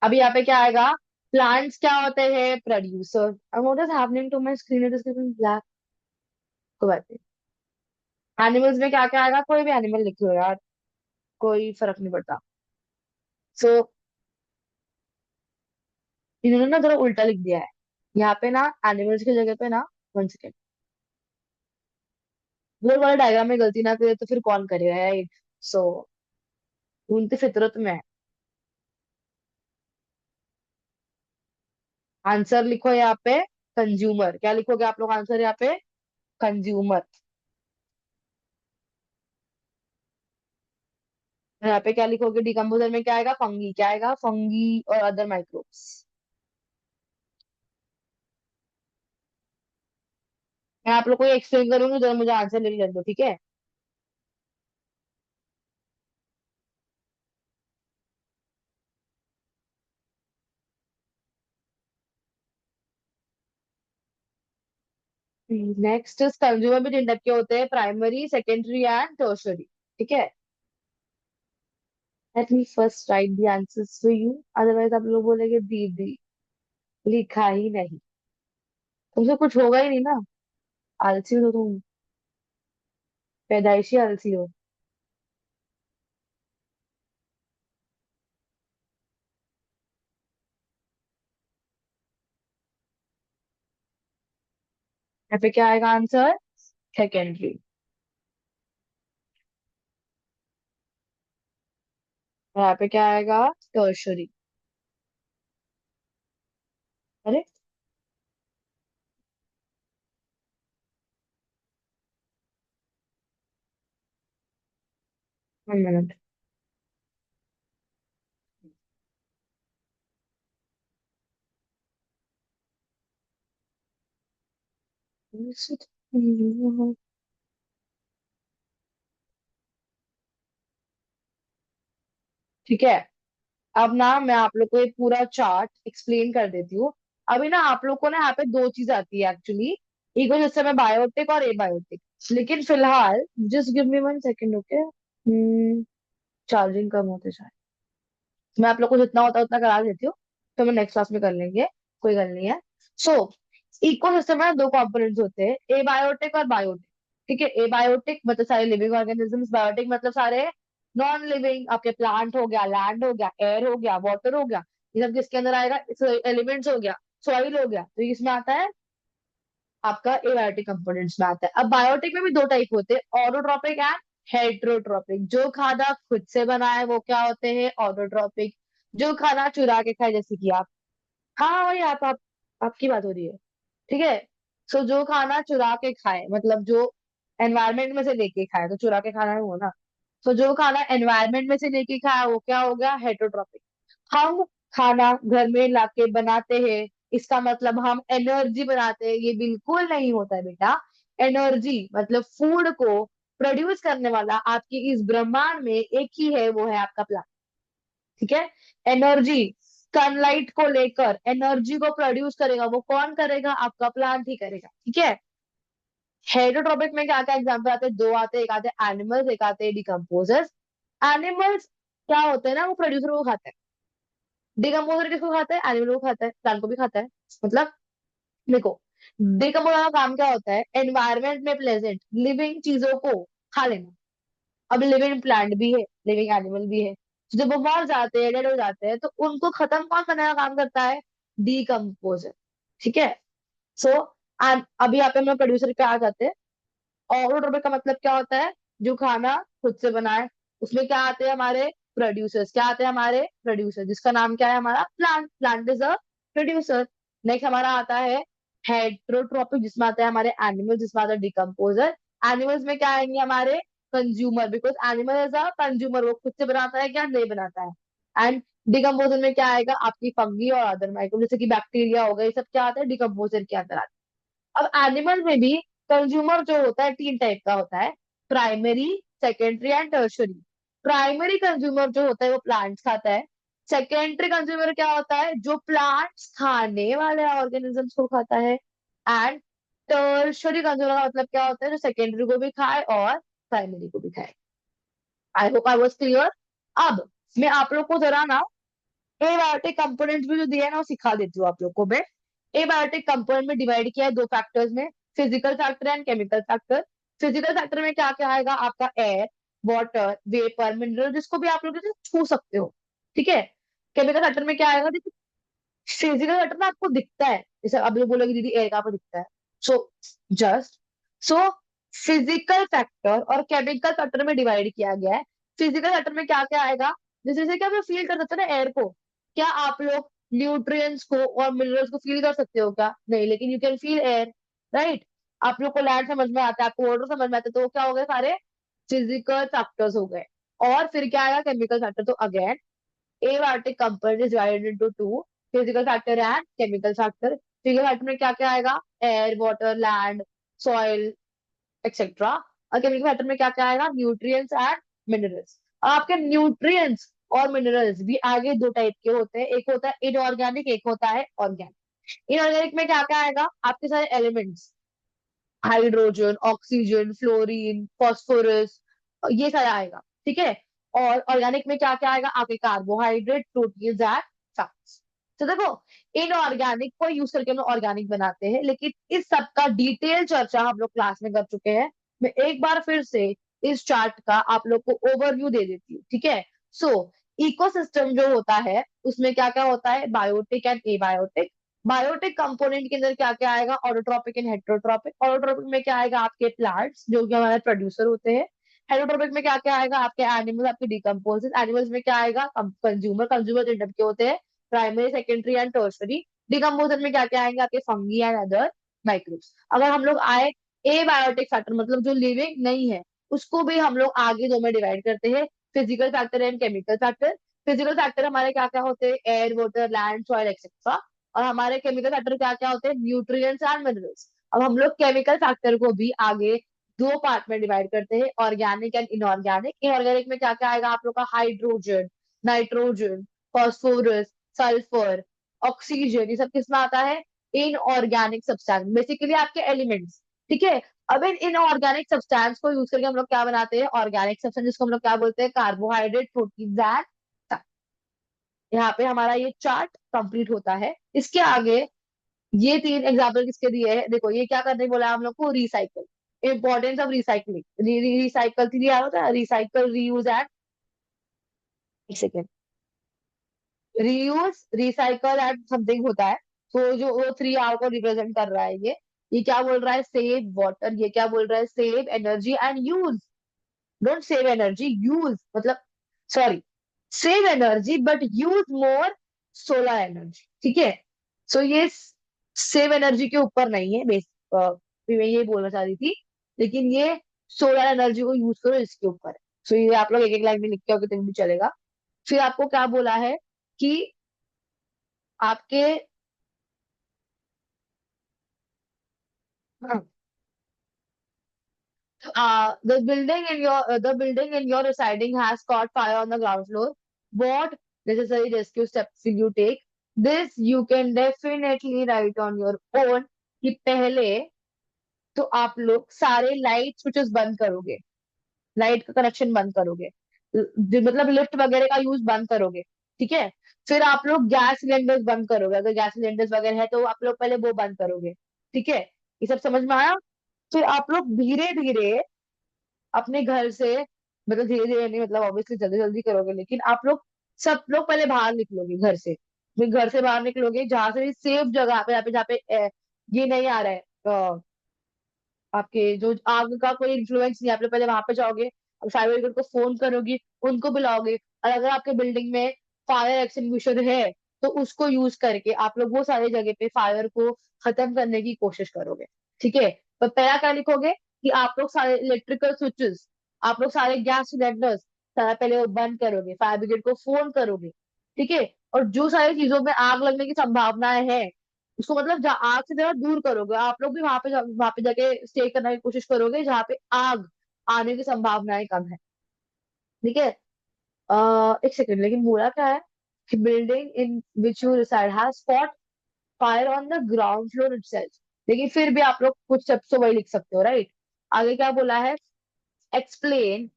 अभी यहाँ पे क्या आएगा, प्लांट्स क्या होते हैं, प्रोड्यूसर। अब what is happening to my screen, it is getting black. कोई बात नहीं। एनिमल्स में क्या क्या आएगा, कोई भी एनिमल लिखो यार, कोई फर्क नहीं पड़ता। सो इन्होंने ना जरा उल्टा लिख दिया है यहाँ पे ना, एनिमल्स की जगह पे ना, 1 सेकेंड, वो वाला डायग्राम में गलती ना करे तो फिर कौन करेगा, राइट। सो उनकी फितरत में है। आंसर लिखो यहाँ पे, कंज्यूमर। क्या लिखोगे आप लोग आंसर यहाँ पे, कंज्यूमर। यहाँ पे क्या लिखोगे, डिकम्पोजर में क्या आएगा, फंगी। क्या आएगा, फंगी और अदर माइक्रोब्स। मैं आप लोग को एक्सप्लेन करूंगी, जरा मुझे आंसर ले लेने दो, ठीक है। नेक्स्ट कंज्यूमर भी 3 टाइप के होते हैं, प्राइमरी, सेकेंडरी एंड टर्शरी। ठीक है, let me first right the answers for you, otherwise आप लोग बोलेंगे दीदी लिखा ही नहीं। तुमसे कुछ होगा ही नहीं ना, आलसी हो तो तुम, पैदाइशी आलसी हो। यहाँ पे क्या आएगा आंसर? सेकेंडरी। यहाँ पे क्या आएगा? टर्शरी। अरे, 1 मिनट। ठीक है, अब ना मैं आप लोग को ये पूरा चार्ट एक्सप्लेन कर देती हूँ। अभी ना आप लोग को ना यहाँ पे दो चीज आती है एक्चुअली, इको सिस्टम में बायोटिक और एबायोटिक। लेकिन फिलहाल just give me 1 second, okay. Charging कम होते जाए, मैं आप लोग को जितना होता है उतना करा देती हूँ, तो मैं नेक्स्ट क्लास में कर लेंगे, कोई गल नहीं है। सो इको सिस्टम में दो कंपोनेंट्स होते हैं, एबायोटिक और बायोटिक। ठीक है, एबायोटिक मतलब सारे लिविंग ऑर्गेनिजम्स, बायोटिक मतलब सारे नॉन लिविंग, आपके प्लांट हो गया, लैंड हो गया, एयर हो गया, वाटर हो गया, ये सब किसके अंदर आएगा? एलिमेंट्स हो गया, सॉइल हो गया, तो ये इसमें आता है, आपका एबायोटिक कंपोनेंट्स में आता है। अब बायोटिक में भी दो टाइप होते हैं, ऑटोट्रॉपिक एंड हेट्रोट्रॉपिक। जो खाना खुद से बना है वो क्या होते हैं? ऑटोट्रॉपिक। जो खाना चुरा के खाए, जैसे कि आप, हाँ वही आप आपकी बात हो रही है। ठीक है, सो जो खाना चुरा के खाए मतलब जो एनवायरमेंट में से लेके खाए, तो चुरा के खाना है वो ना। तो जो खाना एनवायरमेंट में से लेके खाया वो क्या हो गया? हेटरोट्रॉपिक। हम खाना घर में लाके बनाते हैं, इसका मतलब हम एनर्जी बनाते हैं, ये बिल्कुल नहीं होता है बेटा। एनर्जी मतलब फूड को प्रोड्यूस करने वाला आपकी इस ब्रह्मांड में एक ही है, वो है आपका प्लांट। ठीक है, एनर्जी, सनलाइट को लेकर एनर्जी को प्रोड्यूस करेगा, वो कौन करेगा? आपका प्लांट ही करेगा। ठीक है, हेटरोट्रॉपिक में क्या क्या एग्जाम्पल आते हैं? दो आते हैं, एक आते हैं एनिमल्स, एक आते हैं डिकम्पोजर्स। एनिमल्स क्या होते हैं ना, वो प्रोड्यूसर को खाते हैं। डिकम्पोजर किसको खाता है? एनिमल को खाता है, प्लांट को भी खाता है। मतलब देखो, डिकम्पोजर का काम क्या होता है? एनवायरमेंट में प्रेजेंट लिविंग चीजों को खा लेना। अब लिविंग प्लांट भी है, लिविंग एनिमल भी है, तो जब वो मर जाते हैं, डेड हो जाते हैं, तो उनको खत्म कौन करने का काम करता है? डिकम्पोजर। ठीक है, सो अभी यहाँ पे हम लोग प्रोड्यूसर पे आ जाते हैं। ऑटोट्रोपिक का मतलब क्या होता है? जो खाना खुद से बनाए, उसमें क्या आते हैं हमारे? प्रोड्यूसर्स। क्या आते हैं हमारे? प्रोड्यूसर, जिसका नाम क्या है? हमारा plant. Plant is a producer. Next हमारा आता है हेट्रोट्रोपिक, जिसमें आता है हमारे एनिमल, जिसमें आता है डिकम्पोजर। एनिमल्स में क्या आएंगे हमारे? Consumer, because animal is a consumer, वो खुद से बनाता है क्या? नहीं बनाता है। एंड डिकम्पोजर में क्या आएगा? आपकी फंगी और अदर माइक्रो, जैसे कि बैक्टीरिया हो गए, ये सब क्या आता है? डिकम्पोजर के अंदर आता है। अब एनिमल में भी कंज्यूमर जो होता है 3 टाइप का होता है, primary, secondary and tertiary. Primary consumer जो होता है वो प्लांट्स खाता है। सेकेंडरी कंज्यूमर क्या होता है? जो प्लांट्स खाने वाले ऑर्गेनिजम्स को खाता है। एंड टर्शरी कंज्यूमर का मतलब क्या होता है? जो सेकेंडरी को भी खाए और प्राइमरी को भी खाए। आई होप आई वॉज क्लियर। अब मैं आप लोग को जरा ना एबायोटिक कंपोनेंट्स भी जो दिए हैं ना, वो सिखा देती हूँ आप लोग को मैं। एबायोटिक कंपोनेंट में डिवाइड किया है दो फैक्टर्स में, physical factor and chemical factor. Physical factor में क्या क्या आएगा? आपका एयर, वाटर, वेपर, मिनरल, जिसको भी आप लोग जैसे छू सकते हो। ठीक है, केमिकल फैक्टर में क्या आएगा? देखो, फिजिकल फैक्टर ना आपको दिखता है, जैसे अब लोग बोलोगे दीदी एयर कहाँ पर दिखता है। So just so physical factor और केमिकल फैक्टर में डिवाइड किया गया है। फिजिकल फैक्टर में क्या क्या आएगा? जैसे जैसे कि आप फील कर सकते हो ना एयर को, क्या आप लोग न्यूट्रिएंट्स को और मिनरल्स को फील कर सकते हो क्या? नहीं, लेकिन you can feel air, right. आप लोग को लैंड समझ में आता है, आपको वाटर समझ में आता है, तो वो क्या हो गए? सारे फिजिकल फैक्टर्स हो गए। और फिर क्या आएगा? Chemical factor. तो again abiotic compound is divided into two, physical factor and chemical factor. Physical factor में क्या क्या आएगा? Air, water, land, soil, etcetera. और केमिकल फैक्टर में क्या क्या आएगा? Nutrients and minerals. आपके न्यूट्रिएंट्स और मिनरल्स भी आगे दो टाइप के होते हैं, एक होता है इनऑर्गेनिक, एक होता है ऑर्गेनिक। इनऑर्गेनिक में क्या क्या आएगा? आपके सारे elements, hydrogen, oxygen, fluorine, phosphorus, ये सारा आएगा। ठीक है। और ऑर्गेनिक में क्या क्या आएगा आपके, कार्बोहाइड्रेट, प्रोटीन्स एंड फैट्स। तो देखो, इन ऑर्गेनिक को यूज करके हम लोग ऑर्गेनिक बनाते हैं, लेकिन इस सब का डिटेल चर्चा हम लोग क्लास में कर चुके हैं। मैं एक बार फिर से इस चार्ट का आप लोग को ओवरव्यू दे देती हूँ। ठीक है। सो इकोसिस्टम जो होता है उसमें क्या क्या होता है, biotic and abiotic. Biotic component के अंदर क्या क्या आएगा, ऑटोट्रॉपिक एंड हेटेरोट्रॉपिक। ऑटोट्रॉपिक में क्या आएगा, आपके प्लांट्स जो कि हमारे प्रोड्यूसर होते हैं। हेटेरोट्रॉपिक में क्या क्या आएगा, आपके एनिमल्स, आपके डिकम्पोजेस। एनिमल्स में क्या आएगा, कंज्यूमर। कंज्यूमर तीन टाइप के होते हैं, primary, secondary and tertiary. Decomposer में क्या क्या आएंगे, आपके फंगी एंड अदर माइक्रोब्स। अगर हम लोग आए एबायोटिक फैक्टर, मतलब जो लिविंग नहीं है, उसको भी हम लोग आगे दो में डिवाइड करते हैं, physical factor and chemical factor. Physical factor हमारे क्या क्या होते हैं, air, water, land, soil etcetera. और हमारे केमिकल फैक्टर क्या क्या होते हैं, न्यूट्रिएंट्स एंड मिनरल्स। अब हम लोग केमिकल फैक्टर को भी आगे दो पार्ट में डिवाइड करते हैं, ऑर्गेनिक एंड इनऑर्गेनिक। इनऑर्गेनिक में क्या क्या आएगा आप लोग का, hydrogen, nitrogen, phosphorus, sulphur, oxygen, ये सब किसमें आता है, इनऑर्गेनिक सब्सटेंस, बेसिकली आपके एलिमेंट्स। ठीक है। अब इन इनऑर्गेनिक सब्सटेंस को यूज करके हम लोग क्या बनाते हैं, ऑर्गेनिक सब्सटेंस, जिसको हम लोग क्या बोलते हैं, कार्बोहाइड्रेट, प्रोटीन एंड। यहाँ पे हमारा ये चार्ट कंप्लीट होता है। इसके आगे ये तीन एग्जाम्पल किसके दिए हैं, देखो ये क्या करने बोला है हम लोग को, recycle, importance of recycling. Recycle three याद होता है, रिसाइकल, रीयूज एंड, एक second, reuse, recycle and something होता है। तो जो वो थ्री आर को रिप्रेजेंट कर रहा है ये क्या बोल रहा है, सेव वाटर, ये क्या बोल रहा है, save energy and use. Don't save energy, use मतलब, sorry, save energy but use more solar energy. ठीक है। सो ये सेव एनर्जी के ऊपर नहीं है, मैं ये बोलना चाह रही थी, लेकिन ये सोलर एनर्जी को यूज करो इसके ऊपर है। सो ये आप लोग एक एक लाइन में लिख के आओगे तो भी चलेगा। फिर आपको क्या बोला है कि आपके, the building in your residing has caught fire on the ground floor. What necessary rescue steps will you take? This you can definitely write on your own कि पहले तो आप लोग सारे लाइट स्विचेस बंद करोगे, लाइट का कनेक्शन बंद करोगे, मतलब लिफ्ट वगैरह का यूज बंद करोगे। ठीक है। फिर आप लोग गैस सिलेंडर्स बंद करोगे, अगर गैस सिलेंडर्स वगैरह है तो आप लोग पहले वो बंद करोगे। ठीक है। ये सब समझ में आया। फिर आप लोग धीरे धीरे अपने घर से, मतलब धीरे धीरे नहीं, मतलब ऑब्वियसली जल्दी जल्दी करोगे, लेकिन आप लोग सब लोग पहले बाहर निकलोगे घर से। फिर घर से बाहर निकलोगे जहां से भी सेफ जगह पे, जहाँ पे ये नहीं आ रहा है, आपके जो आग का कोई इन्फ्लुएंस नहीं है, आप लोग पहले वहां पे जाओगे और फायर ब्रिगेड को फोन करोगे, उनको बुलाओगे। और अगर आपके बिल्डिंग में फायर एक्सटिंग्विशर है तो उसको यूज करके आप लोग वो सारी जगह पे फायर को खत्म करने की कोशिश करोगे। ठीक है। तो पहला क्या लिखोगे कि आप लोग सारे इलेक्ट्रिकल स्विचेस, आप लोग सारे गैस सिलेंडर्स सारा पहले वो बंद करोगे, फायर ब्रिगेड को फोन करोगे। ठीक है। और जो सारी चीजों में आग लगने की संभावनाएं है, उसको मतलब आग से जरा दूर करोगे। आप लोग भी वहां पे जाके स्टे करने की कोशिश करोगे जहाँ पे आग आने की संभावनाएं कम है। ठीक है। एक सेकंड, लेकिन बोला क्या है कि building in which you reside has caught fire on the ground floor itself. लेकिन फिर भी आप लोग कुछ स्टेप्स तो वही लिख सकते हो, राइट। आगे क्या बोला है, explain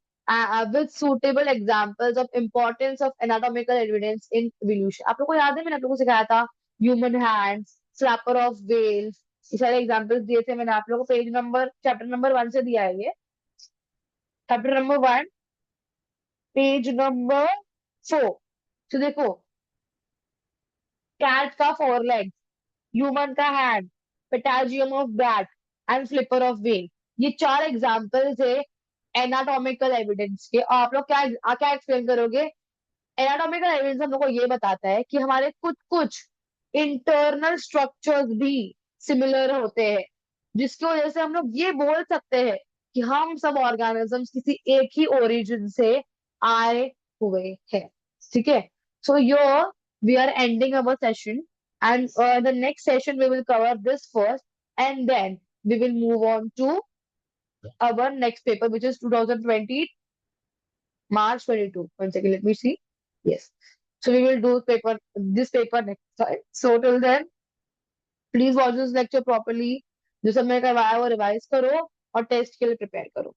with suitable examples of importance of anatomical evidence in evolution। आप लोग को याद है मैंने आप लोगों को सिखाया था, human hands, flapper of whales, ये सारे एग्जांपल्स दिए थे मैंने आप लोगों को, पेज नंबर, चैप्टर नंबर 1 से दिया है ये, चैप्टर नंबर 1, पेज नंबर 4। तो देखो, कैट का 4 लेग, ह्यूमन का hand, patagium of bat and flipper of whale, ये 4 एग्जांपल्स है एनाटॉमिकल एविडेंस के। और आप लोग क्या क्या एक्सप्लेन करोगे, एनाटॉमिकल एविडेंस हम लोग को ये बताता है कि हमारे कुछ कुछ इंटरनल स्ट्रक्चर्स भी सिमिलर होते हैं, जिसकी वजह से हम लोग ये बोल सकते हैं कि हम सब ऑर्गेनिजम्स किसी एक ही ओरिजिन से आए हुए हैं। ठीक है। So your we are ending our session, and the next session we will cover this first, and then we will move on to our next paper, which is 2020 March 22. One second, let me see. Yes. So we will do this paper next time. So till then, please watch this lecture properly. जो सब मैंने करवाया वो revise करो और test के लिए prepare करो।